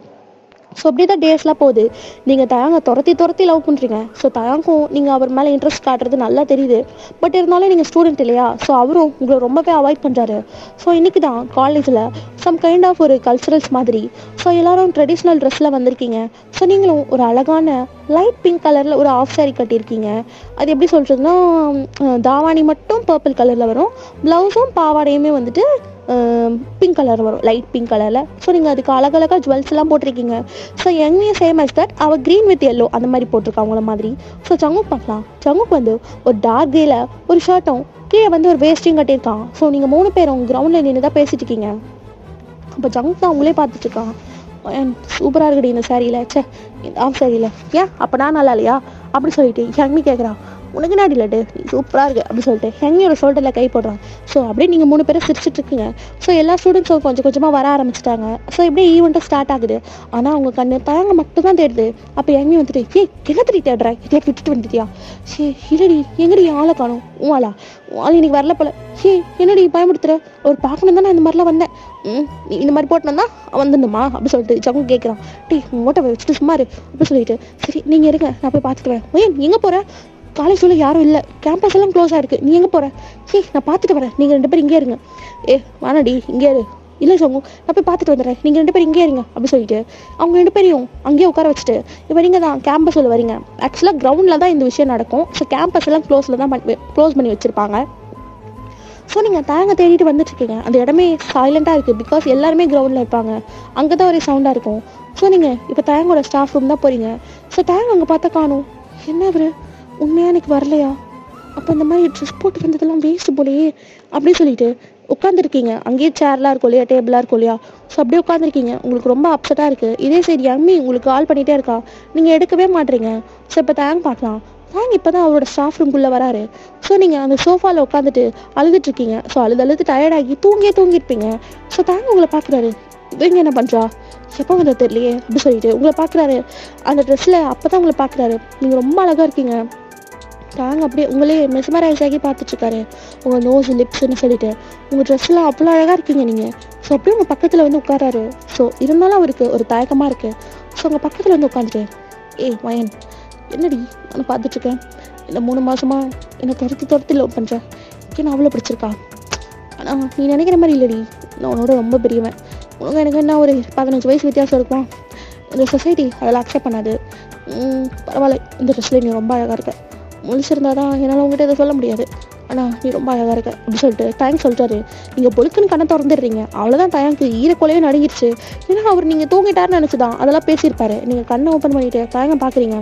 ஸோ அப்படி தான் டேஸ்லாம் போகுது. நீங்கள் தயாங்க துரத்தி லவ் பண்ணுறீங்க. ஸோ தயாங்கும் நீங்கள் அவர் மேலே இன்ட்ரெஸ்ட் காட்டுறது நல்லா தெரியுது. பட் இருந்தாலும் நீங்கள் ஸ்டூடெண்ட் இல்லையா, ஸோ அவரும் உங்களை ரொம்பவே அவாய்ட் பண்ணுறாரு. ஸோ இன்றைக்கி தான் காலேஜில் சம் கைண்ட் ஆஃப் ஒரு கல்ச்சுரல்ஸ் மாதிரி. ஸோ எல்லோரும் ட்ரெடிஷ்னல் ட்ரெஸ்ஸில் வந்திருக்கீங்க. ஸோ நீங்களும் ஒரு அழகான லைட் பிங்க் கலரில் ஒரு ஆஃப் சாரி கட்டியிருக்கீங்க. அது எப்படி சொல்கிறதுனா தாவாணி மட்டும் பர்பிள் கலரில் வரும், ப்ளவுஸும் பாவாடையுமே வந்துட்டு பிங்க் கலர் வரும், லைட் பிங்க் கலரில். ஸோ நீங்கள் அதுக்கு அழகழகாக ஜுவல்ஸ்லாம் போட்டிருக்கீங்க. ஸோ எங்கேயும் சேம் as that அவள் க்ரீன் வித் எல்லோ அந்த மாதிரி போட்டிருக்கா அவங்கள மாதிரி. ஸோ ஜங்குக் பார்க்கலாம். ஜங்குக் வந்து ஒரு டார்க் கிரேல ஒரு ஷர்ட்டும் கீழே வந்து ஒரு வேஸ்ட்டையும் கட்டியிருக்கான். ஸோ நீங்கள் 3 பேரும் கிரவுண்டில் நின்று தான் பேசிட்டு இருக்கீங்க. அப்போ ஜங்குக் தான் அவங்களே பார்த்துட்ருக்கான். சூப்பராக இருக்குடி இந்த சாரியில், இந்த ஆஃப் சாரியில், அப்போ நான் நல்லா இல்லையா அப்படி சொல்லிட்டு யங்மி கேட்குறான். உனக்கு நாடி லட்டு நீ சூப்பராக இருக்குது அப்படி சொல்லிட்டு யங்மியோட ஷோல்டரில் கை போடுறான். ஸோ அப்படியே நீங்கள் 3 பேரும் சிரிச்சிட்ருக்கீங்க. ஸோ எல்லா ஸ்டூடெண்ட்ஸும் கொஞ்சம் கொஞ்சமாக வர ஆரம்பிச்சிட்டாங்க. ஸோ இப்படியே ஈவெண்ட்டும் ஸ்டார்ட் ஆகுது. ஆனால் அவங்க கண்ணு தயங்க மட்டும் தான் தேடுது. அப்போ யங்மி வந்துட்டு என்ன தெரிய தேடுறா, இதே விட்டுட்டு வந்துட்டியா, இல்லடி எங்கடி ஆளை காணும், ஆளா இன்னைக்கு வரல போல, என்னடி பயமுடுத்துற, ஒரு பார்க்கணும் தான் நான் இந்த மாதிரிலாம் வந்தேன், நீ இந்த மாதிரி போட்டோன்னா வந்துடணுமா அப்படி சொல்லிட்டு ஜங்கு கேட்குறான். ஓட்ட வச்சுட்டு சும்மா இரு அப்படி சொல்லிட்டு சரி நீங்கள் இருங்க நான் போய் பார்த்துட்டு வரேன். எங்கே போகிற, காலேஜில் யாரும் இல்லை, கேம்பஸ் எல்லாம் க்ளோஸாக இருக்குது, நீ எங்கே போகிற, நான் பார்த்துட்டு வரேன், நீங்கள் 2 பேரும் இங்கே இருங்க, வேணாடி இங்கே இரு, இல்லை ஜங்கு நான் போய் பார்த்துட்டு வந்துடுறேன், நீங்கள் 2 பேரும் இங்கே இருங்க அப்படி சொல்லிட்டு அவங்க 2 பேரையும் அங்கேயே உட்கார வச்சுட்டு இப்போ நீங்கள் தான் கேம்பஸில் வரீங்க. ஆக்சுவலாக கிரவுண்டில் தான் இந்த விஷயம் நடக்கும். ஸோ கேம்பஸ் எல்லாம் க்ளோஸ் பண்ணி வச்சுருப்பாங்க. ஸோ நீங்கள் தேங்க தேடிட்டு வந்துட்டுருக்கீங்க. அந்த இடமே சைலண்ட்டாக இருக்குது. பிகாஸ் எல்லாருமே கிரவுண்டில் இருப்பாங்க. அங்கே தான் ஒரே சவுண்டாக இருக்கும். ஸோ நீங்கள் இப்போ தேங்கோட ஸ்டாஃப் ரூம் தான் போகிறீங்க. ஸோ தேங்க அங்கே பார்த்தா காணும். என்ன அவர் உண்மையாக எனக்கு வரலையா? அப்போ இந்த மாதிரி ட்ரெஸ் போட்டு வந்ததெல்லாம் வேஸ்ட்டு போலையே அப்படின்னு சொல்லிட்டு உட்காந்துருக்கீங்க. அங்கேயே சேர்லாம் இருக்கும் இல்லையா, டேபிளாக இருக்கும் இல்லையா. ஸோ அப்படியே உட்காந்துருக்கீங்க. உங்களுக்கு ரொம்ப அப்செட்டாக இருக்குது. இதே சரி அம்மி உங்களுக்கு கால் பண்ணிகிட்டே இருக்கா, நீங்கள் எடுக்கவே மாட்டீங்க. ஸோ இப்போ தேங்க பார்க்கலாம். தேங்க இப்போ தான் அவரோட ஸ்டாஃப் ரூம்குள்ளே வராரு. ஸோ நீங்கள் அந்த சோஃபாவில் உட்காந்துட்டு அழுதுட்ருக்கீங்க. ஸோ அழுது டயர்டாகி தூங்கியிருப்பீங்க. ஸோ தேங்க உங்களை பார்க்குறாரு. இவங்க என்ன பண்ணுறா, எப்போ வந்தா தெரியலையே அப்படி சொல்லிட்டு உங்களை பார்க்குறாரு. அந்த ட்ரெஸ்ஸில் அப்போ தான் உங்களை பார்க்குறாரு. நீங்கள் ரொம்ப அழகாக இருக்கீங்க. தாங்க அப்படியே உங்களே மெஸ்மரைஸ் ஆகி பார்த்துட்ருக்காரு. உங்கள் நோஸ் லிப்ஸ்ன்னு சொல்லிட்டு உங்கள் ட்ரெஸ்லாம் அவ்வளோ அழகாக இருக்கீங்க நீங்கள். ஸோ அப்படியே உங்கள் பக்கத்தில் வந்து உட்காராரு. ஸோ இருந்தாலும் அவருக்கு ஒரு தயக்கமாக இருக்குது. ஸோ உங்கள் பக்கத்தில் வந்து உட்காந்துட்டு, ஏய் வயன், என்னடி நான் பார்த்துட்ருக்கேன், இந்த 3 மாதமாக என்னை துரத்தி லவ் பண்ணுறேன், நான் அவ்வளோ பிடிச்சிருக்கா. ஆனால் நீ நினைக்கிற மாதிரி இல்லடி, நான் உன்னோட ரொம்ப பெரியவன். உனக்கு எனக்கு என்ன ஒரு 15 வயசு வித்தியாசம் இருக்கும். இந்த சொசைட்டி அதெல்லாம் அக்செப்ட் பண்ணாது. பரவாயில்ல, இந்த ட்ரெஸ்ஸில் நீ ரொம்ப அழகாக இருக்க. முழிச்சிருந்தா தான் என்னால் உங்கள்கிட்ட இதை சொல்ல முடியாது. ஆனால் நீ ரொம்ப அழகாக இருக்க அப்படின்னு சொல்லிட்டு தேங்க்ஸ் சொல்லிட்டாரு. நீங்கள் பொழுக்குன்னு கண்ணை திறந்துடுறீங்க. அவ்வளோதான் தேங்க்கு ஈரக்கொலையே நடுங்கிடுச்சு. ஏன்னா அவர் நீங்கள் தூங்கிட்டாருன்னு நினச்சிதான் அதெல்லாம் பேசியிருப்பாரு. நீங்கள் கண்ணை ஓப்பன் பண்ணிவிட்டு தேங்க பார்க்குறீங்க.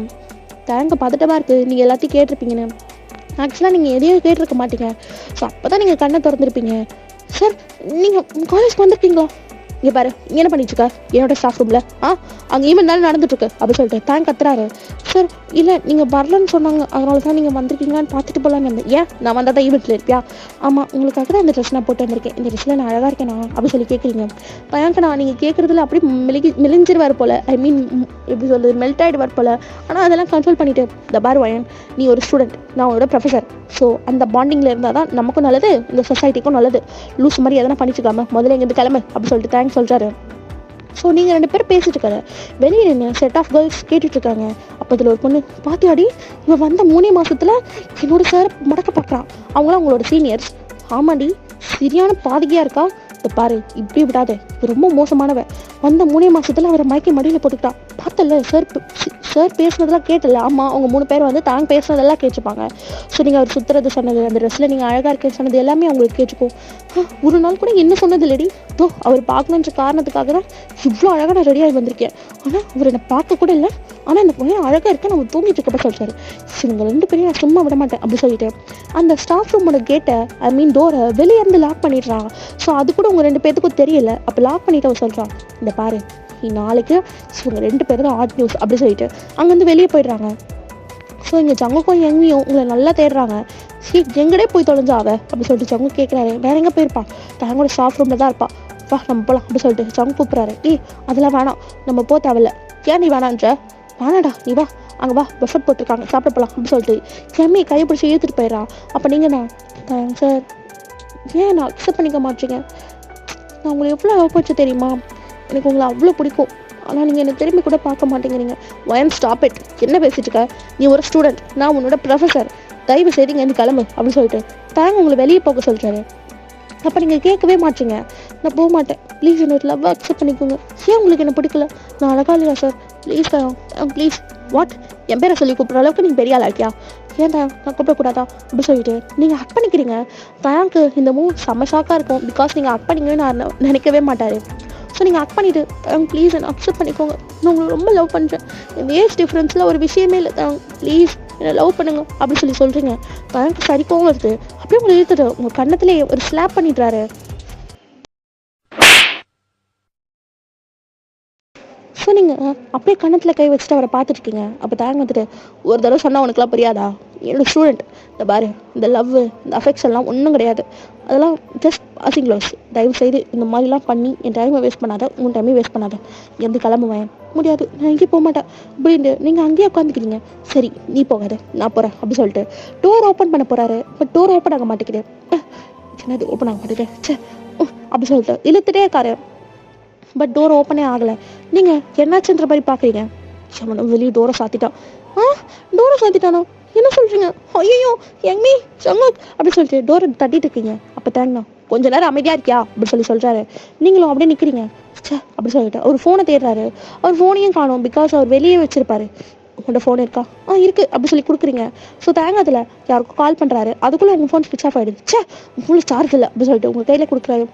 தேங்க பதட்டமாக இருக்குது. நீங்கள் எல்லாத்தையும் கேட்டிருப்பீங்கன்னு. ஆக்சுவலாக நீங்கள் எதையும் கேட்டிருக்க மாட்டீங்க. ஸோ அப்போ தான் நீங்கள் கண்ணை திறந்துருப்பீங்க. சார், நீங்கள் காலேஜ்க்கு வந்திருக்கீங்களா? இங்கே பாரு, இங்கே என்ன பண்ணிட்டுருக்க என்னோட ஸ்டாஃப் ரூமில்? அங்கே ஈவெண்ட் தானே நடந்துட்டுருக்கு அப்படின்னு சொல்லிட்டு தேங்க் கத்துறாரு. சார், இல்லை நீங்கள் வரலன்னு சொன்னாங்க, அதனால தான் நீங்கள் வந்திருக்கீங்களான்னு பார்த்துட்டு போகலான்னு இருந்தேன். ஏன் நான் வந்தால் தான் ஈவெண்ட்டில் இருப்பியா? ஆமாம், உங்களுக்காக தான் இந்த ட்ரெஸ் நான் போட்டு வந்திருக்கேன். இந்த ட்ரெஸ்ஸில் நான் அழகாக இருக்கேனா அப்படின்னு சொல்லி கேட்குறீங்க. தேங்க்ண்ணா, நீங்கள் கேட்குறதுல அப்படி மெலிஞ்சிருவார் போல். ஐ மீன் எப்படி சொல்கிறது, மெல்ட் ஆகிடுவார் போல். ஆனால் அதெல்லாம் கண்ட்ரோல் பண்ணிவிட்டு, இந்த பார் வயன், நீ ஒரு ஸ்டூடெண்ட், நான் உன்னோட ப்ரொஃபஸர். ஸோ அந்த பாண்டிங்கில் இருந்தால் தான் நமக்கும் நல்லது, இந்த சொசைட்டிக்கும் நல்லது. லூஸ் மாதிரி எதனா பண்ணிச்சுக்காம முதல்ல இங்கேருந்து கிளம்பு அப்படின்னு சொல்லிட்டு தேங்க்ஸ் சொல்கிறாரு. ஸோ நீங்கள் 2 பேரும் பேசிட்டு இருக்காரு. வெளியே நின்று செட் ஆஃப் கேர்ள்ஸ் கேட்டுட்ருக்காங்க. அப்போ அதில் ஒரு பொண்ணு, பாத்தியாடி இவன் வந்த 3 மாதத்தில் என்னோட சார் மடக்க பார்க்குறான். அவங்களாம் அவங்களோட சீனியர்ஸ். ஆமாடி, சரியான பாதகியாக இருக்கா. இதை பாரு, இப்படி விடாது, இது ரொம்ப மோசமானவன். வந்த 3 மாதத்தில் அவரை மயக்கி மடியில் போட்டுக்கிட்டான். பார்த்தல சார் பேசுனதெல்லாம் கேட்டல. ஆமாம், அவங்க 3 பேர் வந்து தாங்க பேசுனதெல்லாம் கேட்டுப்பாங்க. ஸோ நீங்கள் அவர் சுற்றுறது சொன்னது, அந்த ட்ரெஸ்ஸில் நீங்கள் அழகாக இருக்கேன்னு சொன்னது எல்லாமே அவங்களுக்கு கேட்டுக்கும். ஒரு நாள் கூட என்ன சொன்னது இல்லடி. அவர் பார்க்கணுன்ற காரணத்துக்காக தான் இவ்வளோ அழகாக நான் ரெடியாகி வந்திருக்கேன். ஆனால் அவர் என்னை பார்க்க கூட இல்லை. ஆனால் இந்த பையன் அழகாக இருக்கேன், நம்ம தூங்கிட்டு இருக்கப்ப சொல்லிட்டாரு. இவங்க 2 பேரையும் நான் சும்மா விட மாட்டேன் அப்படி சொல்லிட்டு அந்த ஸ்டாஃப் ரூமோட கேட்டை, ஐ மீன் டோரை வெளியே இருந்து லாக் பண்ணிடுறான். ஸோ அது கூட உங்கள் 2 பேத்துக்கும் தெரியல. அப்போ லாக் பண்ணிட்டு அவர் சொல்கிறான், இந்த பாரு, நீ நாளைக்கு இவங்க 2 பேரும் தான் ஆட் நியூஸ் அப்படி சொல்லிட்டு அங்கேருந்து வெளியே போயிடுறாங்க. ஸோ இங்கே ஜங்குக்கும் எங்கேயும் உங்களை நல்லா தேடுறாங்க. எங்கடே போய் தொலைஞ்சா அவ அப்படி சொல்லிட்டு ஜங்கு கேட்குறாரு. வேற எங்கே போயிருப்பான்? தங்களோட ஸ்டாஃப் ரூமில் தான் இருப்பான். வா நம்ம போகலாம் அப்படி சொல்லிட்டு ஜங்கு கூப்பிட்றாரு. அதெல்லாம் வேணாம், நம்ம போ தேவையில்ல. ஏன் நீ வேணான்ற? வேணாடா, நீ வா, அங்கே வா, பஃபட் போட்டிருக்காங்க, சாப்பிட போகலாம் அப்படி சொல்லிட்டு எம்மி கையை பிடிச்சி இழுத்துட்டு போயிடறான். அப்போ நீங்கள் தான் சார், ஏன் நான் அக்செப்ட் பண்ணிக்க மாட்டீங்க? நான் உங்களை எவ்வளோ லவ் பண்ண தெரியுமா? எனக்கு உங்களை அவ்வளோ பிடிக்கும். ஆனால் நீங்கள் என்னை திரும்பி கூட பார்க்க மாட்டேங்கிறீங்க. வயன் ஸ்டாப் இட், என்ன பேசிட்டு இருக்க? நீ ஒரு ஸ்டூடெண்ட், நான் உன்னோட ப்ரொஃபஸர். தயவு செய்து இங்கே இருந்து கிளம்பு அப்படின்னு சொல்லிட்டு தாங்க உங்களை வெளியே போக சொல்கிறாரு. அப்போ நீங்கள் கேட்கவே மாட்டீங்க. நான் போக மாட்டேன், ப்ளீஸ் என்னோட லவ் அக்செப்ட் பண்ணிக்கோங்க. ஏன் உங்களுக்கு என்ன பிடிக்கல? நான் அழகா இல்லையா சார்? Please please. வாட், என் பேரை சொல்லி கூப்பிட்ற அளவுக்கு நீங்கள் பெரிய ஆளா இருக்கியா? ஏன் நான் கூப்பிடக்கூடாதா அப்படி சொல்லிட்டு நீங்கள் ஹக் பண்ணிக்கிறீங்க. தேங்க்கு இந்த மூவ் செம்ம ஷாக்காக இருக்கும். பிகாஸ் நீங்கள் ஹக் பண்ணிங்கன்னு நான் நினைக்கவே மாட்டார். ஸோ நீங்கள் ஹக் பண்ணிவிட்டு ப்ளீஸ் என்னை அக்செப்ட் பண்ணிக்கோங்க, நான் உங்களை ரொம்ப லவ் பண்ணுறேன். இந்த ஏஜ் டிஃப்ரென்ஸில் ஒரு விஷயமே இல்லை, ப்ளீஸ் என்னை லவ் பண்ணுங்க அப்படி சொல்கிறீங்க. தேங்க் சரிக்கவும் வருது. அப்படியே உங்களை இழுத்துட்டு உங்கள் கண்ணத்துலேயே ஒரு ஸ்லாப் பண்ணிடுறாரு. ஸோ நீங்கள் அப்படியே கண்ணத்தில் கை வச்சுட்டு அவரை பார்த்துட்ருக்கீங்க. அப்போ தேங்க வந்துட்டு, ஒரு தடவை சொன்னால் உனக்குலாம் புரியாதா? என்னோட ஸ்டூடெண்ட், இந்த பாரு, இந்த லவ், இந்த அஃபெக்ஷன்லாம் ஒன்றும் கிடையாது. அதெல்லாம் ஜஸ்ட் பாசிங் க்ளோஸ். தயவு செய்து இந்த மாதிரிலாம் பண்ணி என் டைமை வேஸ்ட் பண்ணாத, உன் டைமையும் வேஸ்ட் பண்ணாத. எந்த கிளம்புவேன்? முடியாது, நான் எங்கேயும் போக மாட்டேன் அப்படின்ட்டு நீங்கள் அங்கேயே உட்காந்துக்கிறீங்க. சரி நீ போகாத, நான் போகிறேன் அப்படி சொல்லிட்டு டோர் ஓப்பன் பண்ண போகிறாரு. பட் டோர் ஓப்பன் ஆக மாட்டேங்குது. என்னது ஓப்பன் ஆக மாட்டேங்குது சே அப்படி சொல்லிட்டு இழுத்துட்டே இருக்காரு. பட் டோர் ஓப்பனே ஆகலை. நீங்கள் என்னாச்சுன்ற மாதிரி பார்க்குறீங்க. அவனும் வெளியே டோரை சாத்திட்டான். டோரை சாத்திட்டானா? என்ன சொல்கிறீங்க? ஐயோ எங்கி சங்கக் அப்படி சொல்லிட்டு டோரை தட்டிட்டு இருக்கீங்க. அப்போ தேங்கண்ணா, கொஞ்ச நேரம் அமைதியாக இருக்கியா அப்படி சொல்கிறாரு. நீங்களும் அப்படியே நிற்கிறீங்க. சே அப்படி சொல்லிட்டு அவர் ஃபோனை தேடுறாரு. அவர் ஃபோனையும் காணும். பிகாஸ் அவர் வெளியே வச்சுருப்பாரு. உங்களோட ஃபோன் இருக்கா? இருக்குது அப்படி சொல்லி கொடுக்குறீங்க. ஸோ அதில் யாருக்கும் கால் பண்ணுறாரு. அதுக்குள்ளே உங்கள் ஃபோன் ஸ்விட்ச் ஆஃப் ஆகிடுது. சே ஃபோனில் சார்ஜ் இல்லை அப்படின்னு சொல்லிட்டு உங்கள் கையில் கொடுக்குறாரு.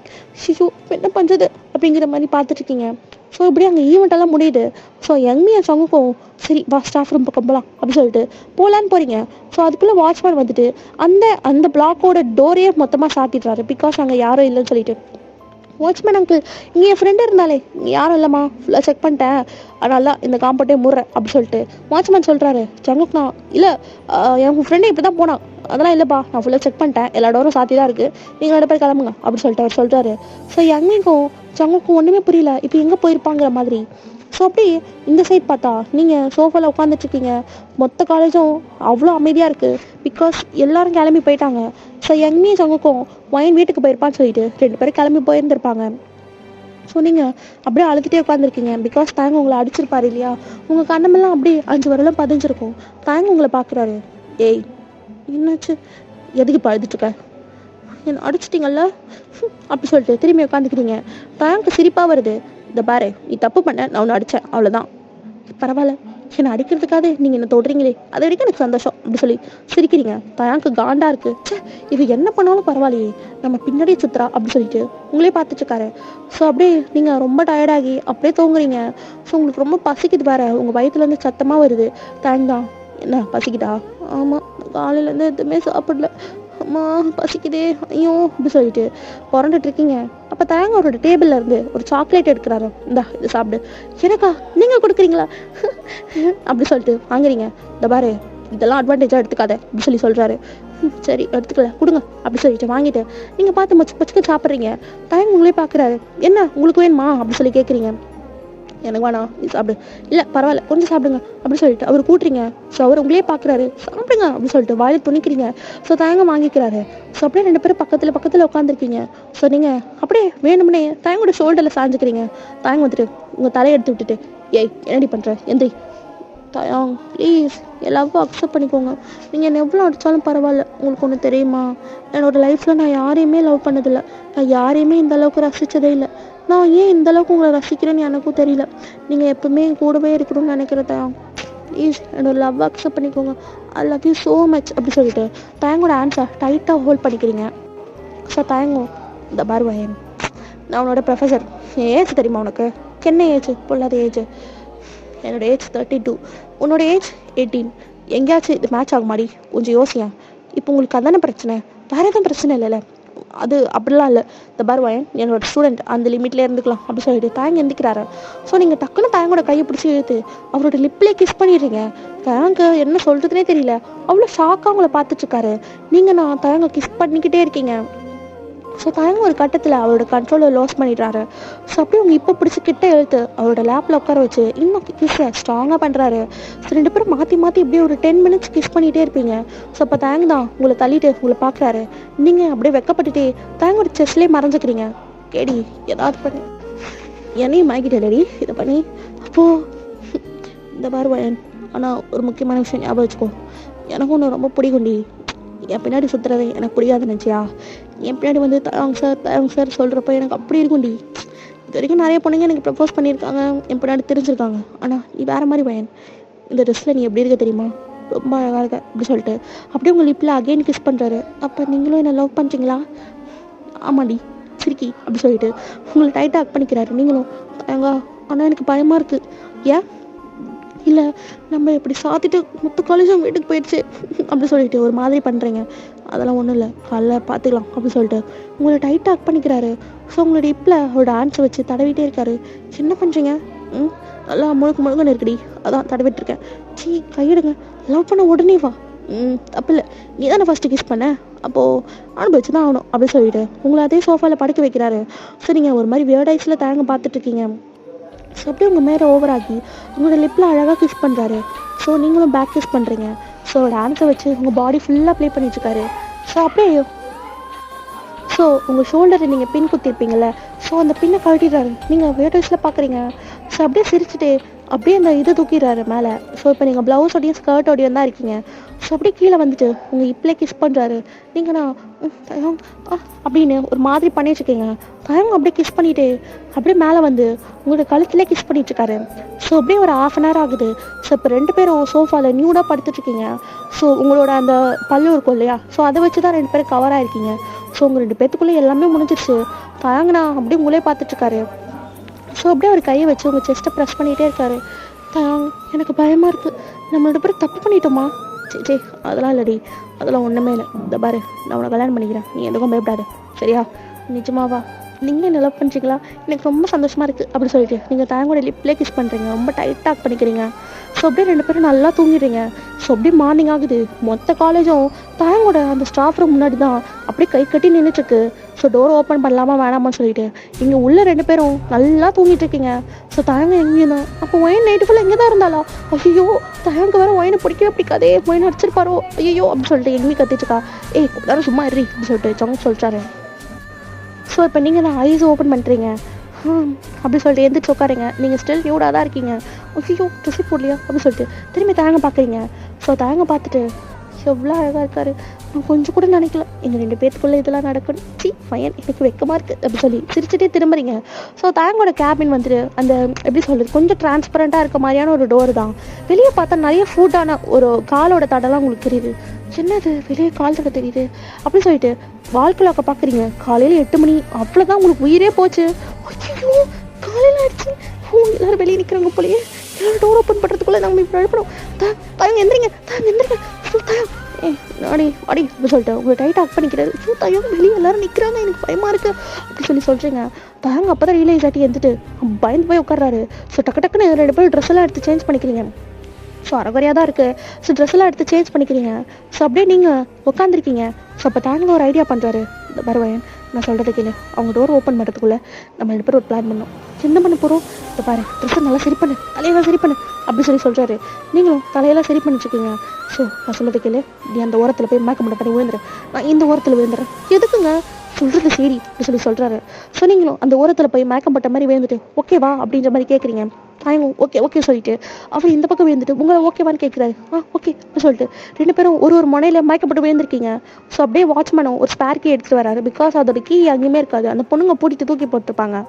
ஷிஷோ என்ன பண்ணுறது அப்படிங்கிற மாதிரி பார்த்துட்ருக்கீங்க. ஸோ இப்படி அங்கே ஈவெண்ட்டெல்லாம் முடியுது. ஸோ யங்மி அண்ட் சங்குக்கும் சரி வா ஸ்டாஃப் ரூம் பக்கம் போகலாம் அப்படின்னு சொல்லிட்டு போகலான்னு போகிறீங்க. ஸோ அதுக்குள்ளே வாட்ச்மேன் வந்துட்டு அந்த பிளாக்கோட டோரையே மொத்தமாக சாத்திடுறாரு. பிகாஸ் அங்கே யாரும் இல்லைன்னு சொல்லிட்டு. வாட்ச்மேன் அங்கிள் இங்கே என் ஃப்ரெண்டு இருந்தாலே இங்கே யாரும் இல்லைம்மா ஃபுல்லாக செக் பண்ணிட்டேன், அதனால இந்த காம்பவுண்டே முடுறேன் அப்படின்னு சொல்லிட்டு வாட்ச்மேன் சொல்கிறாரு. ஜங்குக்னா இல்லை என் ஃப்ரெண்டு இப்படி தான் போனான், அதெல்லாம் இல்லைப்பா நான் ஃபுல்லாக செக் பண்ணிட்டேன், எல்லா டோரும் சாத்தி தான் இருக்குது, நீங்கள் 2 பேர் கிளம்புங்க அப்படின்னு சொல்லிட்டு அவர் சொல்கிறாரு. ஸோ யங்மிக்கும் ஜங்குக்கும் ஒன்றுமே புரியல இப்போ எங்கே போயிருப்பாங்கிற மாதிரி. ஸோ அப்படி இந்த சைட் பார்த்தா நீங்கள் சோஃபாவில் உட்காந்துட்ருக்கீங்க. மொத்த காலேஜும் அவ்வளோ அமைதியாக இருக்குது. பிகாஸ் எல்லோரும் கிளம்பி போயிட்டாங்க. ஸோ யங்மியும் சங்குக்கும் வயன் வீட்டுக்கு போயிருப்பான்னு சொல்லிட்டு 2 பேரும் கிளம்பி போயிருந்துருப்பாங்க. ஸோ நீங்கள் அப்படியே அழுதுகிட்டே உட்காந்துருக்கீங்க. பிகாஸ் தாங்க உங்களை அடிச்சிருப்பாரு இல்லையா, உங்கள் கண்ணமெல்லாம் அப்படியே 5 வரலாம் பதிஞ்சிருக்கும். தாங்க உங்களை பார்க்குறாரு. ஏய் என்னாச்சு, எதுக்கு இப்போ அழுதுட்ருக்க, என்னை அடிச்சிட்டிங்கல்ல அப்படி சொல்லிட்டு திரும்பி உட்காந்துக்கிறீங்க. தாங்க சிரிப்பாக வருது. இந்த பாரு நீ தப்பு பண்ண, நான் ஒன்று அடித்தேன் அவ்வளோதான், பரவாயில்ல என்னை அடிக்கிறதுக்காக நீங்கள் என்ன தொடுறீங்களே அது வரைக்கும் எனக்கு சந்தோஷம் அப்படி சொல்லி சிரிக்கிறீங்க. தயாங்க்கு காண்டா இருக்குது. சே இது என்ன பண்ணாலும் பரவாயில்லையே நம்ம பின்னாடியே சுத்துறா அப்படி சொல்லிட்டு உங்களே பார்த்துட்ருக்காரு. ஸோ அப்படியே நீங்கள் ரொம்ப டயர்டாகி அப்படியே தூங்குறீங்க. ஸோ உங்களுக்கு ரொம்ப பசிக்குது வேறு, உங்கள் வயிற்றுலேருந்து சத்தமாக வருது. தேங்க் தான் என்ன பசிக்குதா? ஆமாம் காலையிலேருந்து எதுவுமே சாப்பிடல, அம்மா பசிக்குதே ஐயோ அப்படி சொல்லிட்டு புரண்டுட்ருக்கீங்க. அப்போ தேங்க அவரோட டேபிளில் இருந்து ஒரு சாக்லேட் எடுக்கிறாரு. இந்தா இது சாப்பிடு. எனக்கா நீங்கள் கொடுக்குறீங்களா அப்படி சொல்லிட்டு வாங்குறீங்க. இந்த பாரு இதெல்லாம் அட்வான்டேஜாக எடுத்துக்காத அப்படி சொல்லி சொல்கிறாரு. சரி எடுத்துக்கல கொடுங்க அப்படி சொல்லிட்டு வாங்கிட்டு நீங்கள் பார்த்து மச்சுக்கு சாப்பிட்றீங்க. தேங்க உங்களே பார்க்குறாரு. என்ன உங்களுக்கு வேணுமா அப்படி சொல்லி கேட்குறீங்க. எனக்கு வேணா நீ சாப்பிடு. இல்லை பரவாயில்ல கொஞ்சம் சாப்பிடுங்க அப்படி சொல்லிட்டு அவர் கூட்டுறீங்க. ஸோ அவர் உங்களே பார்க்குறாரு. சாப்பிடுங்க அப்படின்னு சொல்லிட்டு வாயில் துணிக்கிறீங்க. ஸோ தேங்க வாங்கிக்கிறாரு. ஸோ அப்படியே 2 பேரும் பக்கத்தில் உட்காந்துருக்கீங்க. ஸோ நீங்கள் அப்படியே வேணும்னே தேங்கோட ஷோல்டரில் சாஞ்சிக்கிறீங்க. தேங்க வந்துட்டு உங்கள் தலையை எடுத்து விட்டுட்டு ஏய் என்னடி பண்ணுற எந்திரி தயாங் ப்ளீஸ் எல்லாருக்கும் அக்செப்ட் பண்ணிக்கோங்க, நீங்கள் என்னை எவ்வளோ அடித்தாலும் பரவாயில்ல. உங்களுக்கு ஒன்று தெரியுமா, என்னோடய லைஃப்பில் நான் யாரையுமே லவ் பண்ணதில்லை, நான் யாரையுமே இந்த அளவுக்கு ரசித்ததே இல்லை. நான் ஏன் இந்த அளவுக்கு உங்களை ரசிக்கிறேன்னு எனக்கும் தெரியல. நீங்கள் எப்பவுமே என் கூடவே இருக்கணும்னு நினைக்கிறதா, ப்ளீஸ் என்னோட லவ் அக்செப்ட் பண்ணிக்கோங்க, ஐ லவ் யூ ஸோ மச் அப்படி சொல்லிட்டு தேங்கோட ஆன்சர் டைட்டாக ஹோல்ட் பண்ணிக்கிறீங்க. ஸோ தேங்கோ இந்த பார்வயன் நான் உன்னோட ப்ரொஃபஸர், என் ஏஜ் தெரியுமா உனக்கு? என்ன ஏஜ்? பொல்லாத ஏஜ். என்னோட ஏஜ் 32, உன்னோட ஏஜ் 18. எங்கேயாச்சும் இது மேட்ச் ஆக மாதிரி கொஞ்சம் யோசியா. இப்போ உங்களுக்கு அதான பிரச்சனை, வேறு எதுவும் பிரச்சனை இல்லைல்ல? அது அப்படிலாம் இல்லை. இந்த பார்வயன் என்னோட ஸ்டூடெண்ட், அந்த லிமிட்லேயே இருந்துக்கலாம் அப்படி சொல்லிட்டு தேங்க எந்திக்கிறாரு. ஸோ நீங்கள் டக்குன்னு தேங்கோட கையை பிடிச்சி இழுத்து அவரோட லிப்லேயே கிஸ் பண்ணிடுறீங்க. தேங்க என்ன சொல்கிறதுனே தெரியல, அவ்வளோ ஷாக்காக உங்களை பார்த்துட்ருக்காரு. நீங்கள் நான் தேங்க கிஸ் பண்ணிக்கிட்டே இருக்கீங்க. ஸோ தேங்க ஒரு கட்டத்தில் அவரோட கண்ட்ரோலை லாஸ் பண்ணிடுறாரு. ஸோ அப்படியே அவங்க இப்போ பிடிச்சி கிட்ட எழுத்து அவரோட லேப்பில் உட்கார வச்சு இன்னும் கிஸ்ஸை ஸ்ட்ராங்காக பண்ணுறாரு. ஸோ 2 பேரும் மாற்றி இப்படியே ஒரு 10 மினிட்ஸ் கிஸ் பண்ணிகிட்டே இருப்பீங்க. ஸோ அப்போ தேங்க தான் உங்களை தள்ளிட்டு உங்களை பார்க்குறாரு. நீங்கள் அப்படியே வெக்கப்பட்டுட்டே தேங்கோட செஸ்ட்லேயே மறைஞ்சிக்கிறீங்க. கேடி ஏதாவது பண்ணி என்னையும் மாய்கிட்டேடி இதை பண்ணி. அப்போது இந்த பார்வயன் ஆனால் ஒரு முக்கியமான விஷயம் ஞாபகம் வச்சுக்கோ, எனக்கும் ஒன்று ரொம்ப பிடிக்கும்டி. என் பின்னாடி சுற்றுறது எனக்கு பிடிக்காது நினச்சியா? என் பின்னாடி வந்து தயாங் சார் சொல்கிறப்ப எனக்கு அப்படி இருக்கும்டி. இது வரைக்கும் நிறைய பொண்ணுங்க எனக்கு ப்ரப்போஸ் பண்ணியிருக்காங்க, என் பின்னாடி தெரிஞ்சிருக்காங்க. ஆனால் நீ வேறு மாதிரி பையன், இந்த ட்ரெஸ்ஸில் நீ எப்படி இருக்க தெரியுமா, ரொம்ப அழகாக இருக்க அப்படி சொல்லிட்டு அப்படியே உங்கள் லிப்பில் அகைன் கிஸ் பண்ணுறாரு. அப்போ நீங்களும் என்னை லவ் பண்ணுறீங்களா? ஆமாடி சிரிக்கி அப்படி சொல்லிட்டு உங்களை டைட்டாக ஹக் பண்ணிக்கிறாரு. நீங்களும் தயாங்க ஆனால் எனக்கு பயமாக இருக்குது. ஏன்? இல்லை நம்ம இப்படி சாத்திட்டு மொத்த காலேஜும் வீட்டுக்கு போயிடுச்சு அப்படி சொல்லிட்டு ஒரு மாதிரி பண்ணுறீங்க. அதெல்லாம் ஒன்றும் இல்லை, காலைல பார்த்துக்கலாம் அப்படி சொல்லிட்டு உங்களை டைட்டாக ஹக் பண்ணிக்கிறாரு. ஸோ உங்களோட இப்பில் அவரோட ஆன்ஸை வச்சு தடவிட்டே இருக்காரு. என்ன பண்ணுறீங்க? நல்லா முழுக்கன்னு இருக்குடி, அதான் தடவிட்டுருக்கேன். சீ கையிடுங்க, லவ் பண்ண உடனே வா. தப்பு இல்லை, நீ தானே ஃபஸ்ட்டு கிஸ் பண்ண, அப்போது அனுபவிச்சு தான் ஆகணும் அப்படி சொல்லிட்டு உங்களை அதே சோஃபாவில் படுக்க வைக்கிறாரு. ஸோ நீங்கள் ஒரு மாதிரி வியர்டைஸில் தேங்க பார்த்துட்ருக்கீங்க. ஸோ அப்படியே உங்கள் மேலே ஓவராகி உங்களோட லிப்பில் அழகாக கிஸ் பண்ணுறாரு. ஸோ நீங்களும் பேக் கிஸ் பண்ணுறீங்க. ஸோ அவரோட ஆன்ஸை வச்சு உங்கள் பாடி ஃபுல்லாக ப்ளே பண்ணிட்டுருக்காரு. ஸோ அப்படியே ஸோ உங்கள் ஷோல்டரை நீங்கள் பின் குத்திருப்பீங்கள்ல, ஸோ அந்த பின்னை கழட்டிடுறாரு. நீங்கள் வியர்டைஸில் பார்க்குறீங்க. ஸோ அப்படியே சிரிச்சுட்டு அப்படியே அந்த இதை தூக்கிடுறாரு மேலே. ஸோ இப்போ நீங்கள் ப்ளவுஸோடையும் ஸ்கர்ட்டோடையும் தான் இருக்கீங்க. ஸோ அப்படியே கீழே வந்துட்டு உங்கள் இப்பலே கிஸ் பண்ணுறாரு. நீங்கள் நான் தயங் அப்படின்னு ஒரு மாதிரி பண்ணி வச்சுக்கோங்க. தயங்க அப்படியே கிஸ் பண்ணிவிட்டு அப்படியே மேலே வந்து உங்களோட கழுத்துலேயே கிஸ் பண்ணிட்டுருக்காரு. ஸோ அப்படியே ஒரு 1/2 hour ஆகுது. ஸோ இப்போ 2 பேரும் சோஃபாவில் நியூடாக படுத்துட்ருக்கீங்க. ஸோ உங்களோட அந்த பல்லு இருக்கும் இல்லையா, ஸோ அதை வச்சு தான் 2 பேரும் கவர் ஆகிருக்கீங்க. ஸோ உங்கள் 2 பேத்துக்குள்ளே எல்லாமே முடிஞ்சிருச்சு. தயங்கண்ணா அப்படியே உங்களே பார்த்துட்ருக்காரு. ஸோ அப்படியே அவர் கையை வச்சு உங்கள் செஸ்ட்டை ப்ரெஸ் பண்ணிகிட்டே இருக்காரு. தயாங் எனக்கு பயமாக இருக்குது, நம்மளோட பேர் தப்பு பண்ணிட்டோமா? சே அதெல்லாம் இல்லடி, அதெல்லாம் ஒன்றுமே இல்லை. இந்த பாரு, நான் உன்னை கல்யாணம் பண்ணிக்கிறேன், நீ எதுக்கும் பயப்படாது சரியா? நிஜமாவா? நீங்களே என்ன லவ் பண்ணுறீங்களா? எனக்கு ரொம்ப சந்தோஷமாக இருக்குது அப்படி சொல்லிட்டு நீங்கள் தயங்கோட லிப்லேயே கிஸ் பண்ணுறீங்க, ரொம்ப டைட்டாக பண்ணிக்கிறீங்க. ஸோ அப்படியே 2 பேரும் நல்லா தூங்கிடுறீங்க. ஸோ அப்படியே மார்னிங் ஆகுது. மொத்த காலேஜும் தயங்கோட அந்த ஸ்டாஃப் ரூம் முன்னாடி தான் அப்படியே கை கட்டி நின்றுட்டுருக்கு. ஸோ டோர் ஓப்பன் பண்ணலாமா வேணாமான்னு சொல்லிட்டு இங்கே உள்ள 2 பேரும் நல்லா தூங்கிட்டு இருக்கீங்க. ஸோ தயங்க எங்கே தான் அப்போ ஒயின் நைட்டு ஃபுல்லாக எங்கே தான் இருந்தாலா? ஐயோ தயங்க வேற ஒயினை பிடிக்கவே பிடிக்காதே, ஒயின் அடிச்சிருப்பாரோ ஐயோ அப்படின்னு சொல்லிட்டு எங்கேயும் கத்திட்டுருக்கா. ஏய் எல்லாரும் சும்மா இருறி அப்படின்னு சொல்லிட்டு ஜங்க் சொல்லிட்டாரு. ஸோ இப்போ நீங்கள் தான் ஐஸ் ஓப்பன் பண்ணுறீங்க. அப்படி சொல்லிட்டு எந்திரிச்சு உட்காருங்க. நீங்கள் ஸ்டில் நியூடாக தான் இருக்கீங்க. ஐயோ ட்ரெஸ்ஸு போடலையா அப்படின்னு சொல்லிட்டு திரும்பி தயங்க பார்க்குறீங்க. ஸோ தயங்க பார்த்துட்டு எவ்வளோ அழகாக இருக்காரு, நான் கொஞ்சம் கூட நினைக்கல எங்கள் 2 பேத்துக்குள்ளே இதெல்லாம் நடக்கணும். ஃபைன் எனக்கு வெக்கமாக இருக்குது அப்படின்னு சொல்லி சிரிச்சுட்டே திரும்புறீங்க. ஸோ தயங்கோட கேபின் வந்துட்டு அந்த எப்படி சொல்கிறது கொஞ்சம் டிரான்ஸ்பரண்ட்டாக இருக்க மாதிரியான ஒரு டோர் தான். வெளியே பார்த்தா நிறைய ஃபுட்டான ஒரு காலோட தடலாம் உங்களுக்கு தெரியுது. என்னது வெளியே கால் தடை தெரியுது அப்படின்னு சொல்லிட்டு வாழ்க்கையில் பார்க்குறீங்க. காலையில் 8 மணி, அவ்வளோதான் உங்களுக்கு உயிரே போச்சு. ஐயோ காலையில் ஆயிடுச்சு, எல்லாரும் வெளியே நிற்கிறாங்க போலயே, எல்லாரும் டோர் ஓப்பன் பண்ணுறதுக்குள்ளே நம்ம இப்படி அழுப்பணும். தயங்க எந்திரிங்க, தயங்க எந்திரிங்க, தயம் அடி அடி அப்படின்னு சொல்லிட்டு உங்களை டைட் ஆக் பண்ணிக்கிறாரு. தயம் வெளியே எல்லாரும் நிற்கிறாங்க, எனக்கு பயமாக இருக்குது அப்படி சொல்லி சொல்கிறீங்க. தயங்க அப்போ தான் ரியலைஸ் ஆட்டி எடுத்துட்டு பயந்து போய் உட்கார்றாரு. ஸோ டக்குன்னு 2 பேரும் ட்ரெஸ் எல்லாம் எடுத்து சேஞ்ச் பண்ணிக்கிறீங்க. ஸோ அரைகுறையாக தான் இருக்குது. ஸோ ட்ரெஸ் எல்லாம் எடுத்து சேஞ்ச் பண்ணிக்கிறீங்க. ஸோ அப்படியே நீங்கள் உட்காந்துருக்கீங்க. ஸோ அப்போ தாங்க ஒரு ஐடியா பண்ணுறாரு. இந்த பரவாயன் நான் சொல்கிறது கேளு, அவங்க டோர் ஓப்பன் பண்ணுறதுக்குள்ளே நம்ம 2 பேரும் ஒரு பிளான் பண்ணோம். என்ன பண்ண போகிறோம்? இப்போ பாரு ட்ரெஸ்ஸை நல்லா சரி பண்ணு, தலையெல்லாம் சரி பண்ணு அப்படி சொல்லி சொல்கிறாரு. நீங்களும் தலையெல்லாம் சரி பண்ணிச்சுக்கோங்க. ஸோ நான் சொல்கிறது கேளு, நீ அந்த ஓரத்தில் போய் மேக்கப் பண்ணி விழுந்துறேன், நான் இந்த ஓரத்தில் விழுந்துறேன். எதுக்குங்க சொல்கிறது சரி அப்படி சொல்கிறாரு. ஸோ நீங்களும் அந்த ஓரத்தில் போய் மேக்கப் பட்ட மாதிரி விழுந்துட்டு ஓகேவா அப்படின்ற மாதிரி கேட்குறீங்க. தாயங்க ஓகே சொல்லிட்டு அவர் இந்த பக்கம் விழுந்துட்டு உங்களை ஓகேவான்னு கேட்குறாரு. ஓகே அப்படின்னு சொல்லிட்டு 2 பேரும் ஒரு முனையில் மயக்கப்பட்டு விழுந்திருக்கீங்க. ஸோ அப்படியே வாட்ச்மேனும் ஒரு ஸ்பேர் கீ எடுத்துகிட்டு வராரு. பிகாஸ் அதோட கீ அங்கேயுமே இருக்காது, அந்த பொண்ணுங்க பூட்டிட்டு தூக்கி போட்டுருப்பாங்க.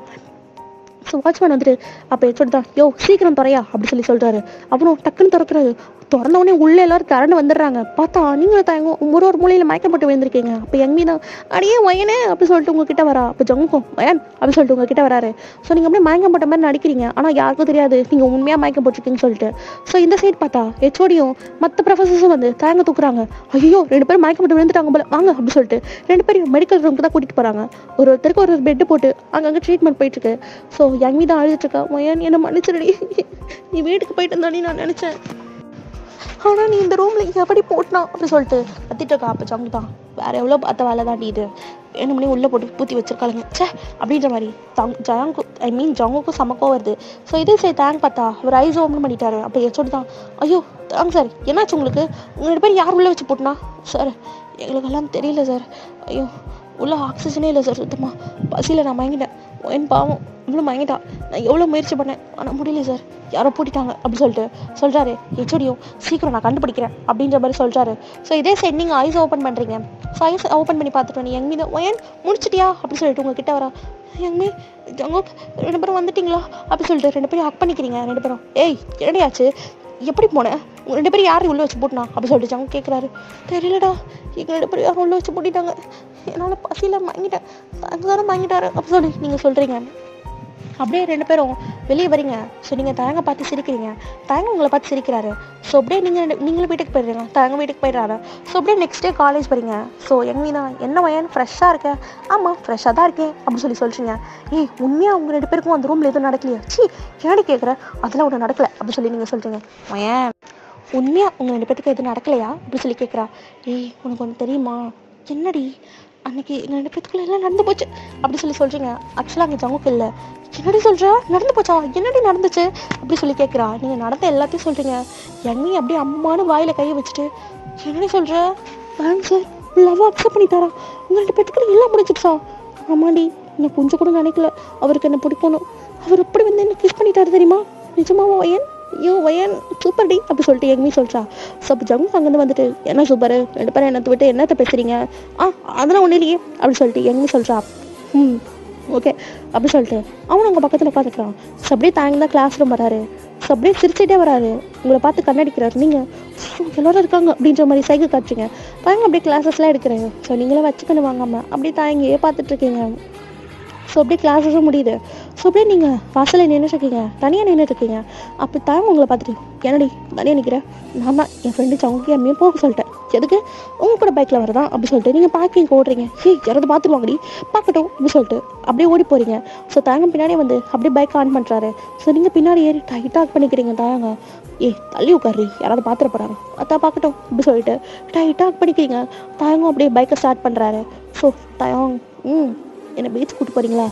ஸோ வாட்ச்மேன் வந்துட்டு அப்போ சொல்லிட்டான், யோ சீக்கிரம் துறையா அப்படி சொல்கிறாரு. அப்புறம் டக்குன்னு திறக்கிறாரு. திறந்தவொடனே உள்ளே எல்லாரும் கரண்டு வந்துடுறாங்க. பார்த்தா நீங்களும் தயங்க ஒரு மூலையில் மயக்கப்பட்டு விழுந்திருக்கீங்க. அப்போ எங்கேயும் தான் அடியே வயனே அப்படி சொல்லிட்டு உங்ககிட்ட வரா. அப்போ ஜங்கும் வயன் அப்படி சொல்லிட்டு உங்ககிட்ட வராரு. ஸோ நீங்கள் அப்படியே மயக்கம் போட்ட மாதிரி நடிக்கிறீங்க. ஆனால் யாருக்கும் தெரியாது நீங்கள் உண்மையாக மயக்கம் போட்டிருக்கீங்கன்னு சொல்லிட்டு. ஸோ இந்த சைட் பார்த்தா ஹெச்ஓடியும் மற்ற ப்ரொஃபஸர்ஸும் வந்து தயங்க தூக்குறாங்க. ஐயோ 2 பேரும் மயக்கப்பட்டு விழுந்துட்டாங்க போல, வாங்க அப்படி சொல்லிட்டு 2 பேரும் மெடிக்கல் ரூமுக்கு தான் கூட்டிகிட்டு போகிறாங்க. ஒருத்தருக்கு ஒரு பெட்டு போட்டு அங்கங்கே ட்ரீட்மெண்ட் போயிட்டுருக்கு. ஸோ யங்கி தான் அழுதுட்டுருக்கா. வயன் என்னை மன்னிச்சிருடி, நீ வீட்டுக்கு போயிட்டு இருந்தானே நான் நினச்சேன், ஆனால் நீ இந்த ரூமில் எப்படி போட்டினா அப்படி சொல்லிட்டு கத்திட்டு இருக்கா. அப்போ ஜங்கு தான் வேறு எவ்வளோ பார்த்த வேலை தாண்டி இது, வேணும்னே உள்ளே போட்டு பூத்தி வச்சிருக்காளுங்க சே அப்படின்ற மாதிரி ஜங்குக்கும் சமக்கம் வருது. ஸோ இதே சரி தேங்க் பார்த்தா அவர் ஐஸ் ஓப்பன் பண்ணிட்டாரு. அப்போ எச்சோடி தான் ஐயோ தேங்க் சார் என்னாச்சு உங்களுக்கு, உங்கள் 2 பேர் யார் உள்ளே வச்சு போட்டுனா? சார் எங்களுக்கெல்லாம் தெரியல சார், ஐயோ உள்ள ஆக்சிஜனே இல்லை சார், சுத்தமாக பசியில் நான் மயங்கிட்டேன், என் பாவம் இவ்வளோ மயங்கிட்டா, நான் எவ்வளோ முயற்சி பண்ணேன் ஆனால் முடியல சார், யாரோ பூட்டிட்டாங்க அப்படி சொல்லிட்டு சொல்கிறாரு. ஹெச்ஓடியும் சீக்கிரம் நான் கண்டுபிடிக்கிறேன் அப்படின்ற மாதிரி சொல்கிறாரு. ஸோ இதே சைட் நீங்கள் ஐஸ் ஓப்பன் பண்ணுறீங்க. ஸோ ஐஸ் ஓப்பன் பண்ணி பார்த்துட்டு நீ எங்கேயும் தான் ஒயன் முடிச்சிட்டியா அப்படி சொல்லிட்டு உங்ககிட்ட வரா. எங்கேயுமே ஜங்கோக் 2 பேரும் வந்துட்டிங்களா அப்படி சொல்லிட்டு 2 பேரும் ஹக் பண்ணிக்கிறீங்க. 2 பேரும் ஏய் என்னடியாச்சு எப்படி போனேன், உங்கள் 2 பேரும் யாரும் உள்ளே வச்சு போட்டுனா அப்படி சொல்லிட்டு ஜங்கு கேட்குறாரு. தெரியலடா எங்கள் 2 பேரும் யாரும் உள்ளே வச்சு போட்டிட்டாங்க, என்னால் பசியில் வாங்கிட்டேன், அங்கே தானே வாங்கிட்டாரு அப்படி சொல்லி நீங்கள் சொல்கிறீங்க. அப்படியே 2 பேரும் வெளியே வரீங்க. ஸோ நீங்கள் தயங்க பார்த்து சிரிக்கிறீங்க, தயங்க உங்களை பார்த்து சிரிக்கிறாரு. ஸோ அப்படியே நீங்களும் வீட்டுக்கு போயிடுறீங்க, தயங்க வீட்டுக்கு போயிடுறாரு. ஸோ அப்படியே நெக்ஸ்ட் டே காலேஜ் போகிறீங்க. ஸோ எங்கேனா என்ன வயன் ஃப்ரெஷ்ஷாக இருக்கேன், ஆமாம் ஃப்ரெஷ்ஷாக தான் இருக்கேன் அப்படின்னு சொல்கிறீங்க. ஏய் உண்மையாக உங்கள் 2 பேருக்கும் அந்த ரூமில் எதுவும் நடக்கலையா? ஏன்னாடி கேட்குறேன், அதெல்லாம் ஒன்று நடக்கலை அப்படின்னு சொல்லி நீங்கள் சொல்கிறீங்க. வயன் உண்மையாக உங்கள் 2 பேருக்கு எதுவும் நடக்கலையா அப்படின்னு சொல்லி கேட்குறா. ஏய் உனக்கு ஒன்று தெரியுமா, என்னடி அன்றைக்கி எங்கள் 2 பேத்துக்குள்ள எல்லாம் நடந்து போச்சு அப்படி சொல்கிறீங்க. ஆக்சுவலாக அங்கே ஜங்குக்கு இல்லை. என்னடி சொல்கிற, நடந்து போச்சா, என்னடி நடந்துச்சு அப்படி சொல்லி கேட்குறா. நீங்கள் நடந்த எல்லாத்தையும் சொல்கிறீங்க. எங்கேயும் அப்படியே அம்மானு வாயில் கையை வச்சுட்டு என்னடி சொல்கிற, வேணும் சார் லவ் அக்செப்ட் பண்ணிட்டாரா, உங்கள் 2 பேத்துக்குள்ள எல்லாம் முடிஞ்சிடுச்சா? ஆமாண்டி நான் கொஞ்சம் கூட நினைக்கல அவருக்கு என்ன பிடிக்கணும், அவர் எப்படி வந்து என்ன கிஸ் பண்ணிட்டாரு தெரியுமா, நிஜமாவா வயன் ஐயோ வயன் சூப்பர் டி அப்படி சொல்லிட்டு எங்கேயுமே சொல்கிறா. ஸோ அப்போ ஜங்கு அங்கேருந்து வந்துட்டு என்ன சூப்பர் 2 பேரும் என்னத்தை விட்டு என்னத்தை பேசுகிறீங்க, அதெல்லாம் ஒன்றும் இல்லையே அப்படி சொல்லிட்டு எங்கேயுமே சொல்கிறா. ஓகே அப்படி சொல்லிட்டு அவனும் உங்கள் பக்கத்தில் உட்காந்துக்கிறான். ஸோ அப்படியே தாங்க தான் கிளாஸ் ரூம் வராரு. ஸோ அப்படியே சிரிச்சிட்டே வராரு. உங்களை பார்த்து கண்ணடிக்கிறாரு. நீங்கள் எல்லோரும் இருக்காங்க அப்படின்ற மாதிரி சைக்கிள் காட்டுறீங்க. தாங்க அப்படியே கிளாஸஸ்லாம் எடுக்கிறேன். ஸோ நீங்களே வச்சுக்கணும் வாங்காமல் அப்படியே தாங்கியே பார்த்துட்ருக்கீங்க. ஸோ அப்படியே கிளாஸஸும் முடியுது. ஸோ அப்படியே நீங்கள் வாசலில் நின்றுட்டுருக்கீங்க, தனியாக நின்றுட்டுருக்கீங்க. அப்போ தாங்க உங்களை பார்த்துட்டு என்னடி தனியாக நிற்கிறேன், நான் தான் என் ஃப்ரெண்டு சவுக்கு அம்மையும் போக சொல்லிட்டேன், எதுக்கு உங்கள் கூட பைக்கில் வரதான் அப்படி சொல்லிட்டு நீங்கள் பார்க்கிங் ஓடுறீங்க. யாராவது பார்த்துருவாங்கடி பார்க்கட்டும் அப்படி சொல்லிட்டு அப்படியே ஓடி போகிறீங்க. ஸோ தாங்க பின்னாடியே வந்து அப்படியே பைக் ஆன் பண்ணுறாரு. ஸோ நீங்கள் பின்னாடி ஏறி டைட்டாக பண்ணிக்கிறீங்க. தாங்க தள்ளி உட்காரி யாராவது பார்த்துட போகிறாங்க, அதான் பார்க்கட்டும் அப்படி சொல்லிட்டு டைட்டாக பண்ணிக்கிறீங்க. தாயங்கும் அப்படியே பைக்கை ஸ்டார்ட் பண்ணுறாரு. ஸோ தாயங் என்னை பீச் கூட்டு போகிறீங்களா,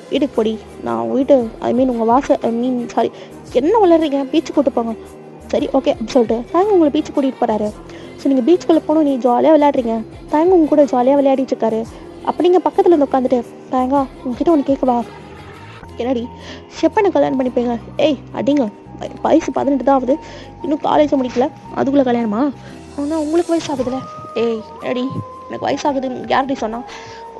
வீட்டுக்கு போடி, நான் வீட்டு உங்கள் சாரி என்ன வளர்றீங்க, பீச்சு கூட்டு போங்க, சரி ஓகே அப்படி சொல்லிட்டு தாங்க உங்களை பீச்சு கூட்டிகிட்டு போகிறாரு. ஸோ நீங்கள் பீச்சுக்குள்ளே போகணும், நீ ஜாலியாக விளையாடுறீங்க. தாங்க உங்க கூட ஜாலியாக விளையாடிட்டு இருக்காரு. அப்போ நீங்கள் பக்கத்தில் வந்து உட்காந்துட்டு தாயங்கா உங்ககிட்ட ஒன்று கேட்கவா, என்னடி எப்போ என்ன கல்யாணம் பண்ணிப்பீங்க, அடிங்க வயசு 18 தான் ஆகுது, இன்னும் காலேஜை முடிக்கல, அதுக்குள்ளே கல்யாணமா, ஆனால் உங்களுக்கு வயசு ஆகுதுல்ல, என்னடி எனக்கு வயசாகுதுன்னு யார்டி சொன்னா,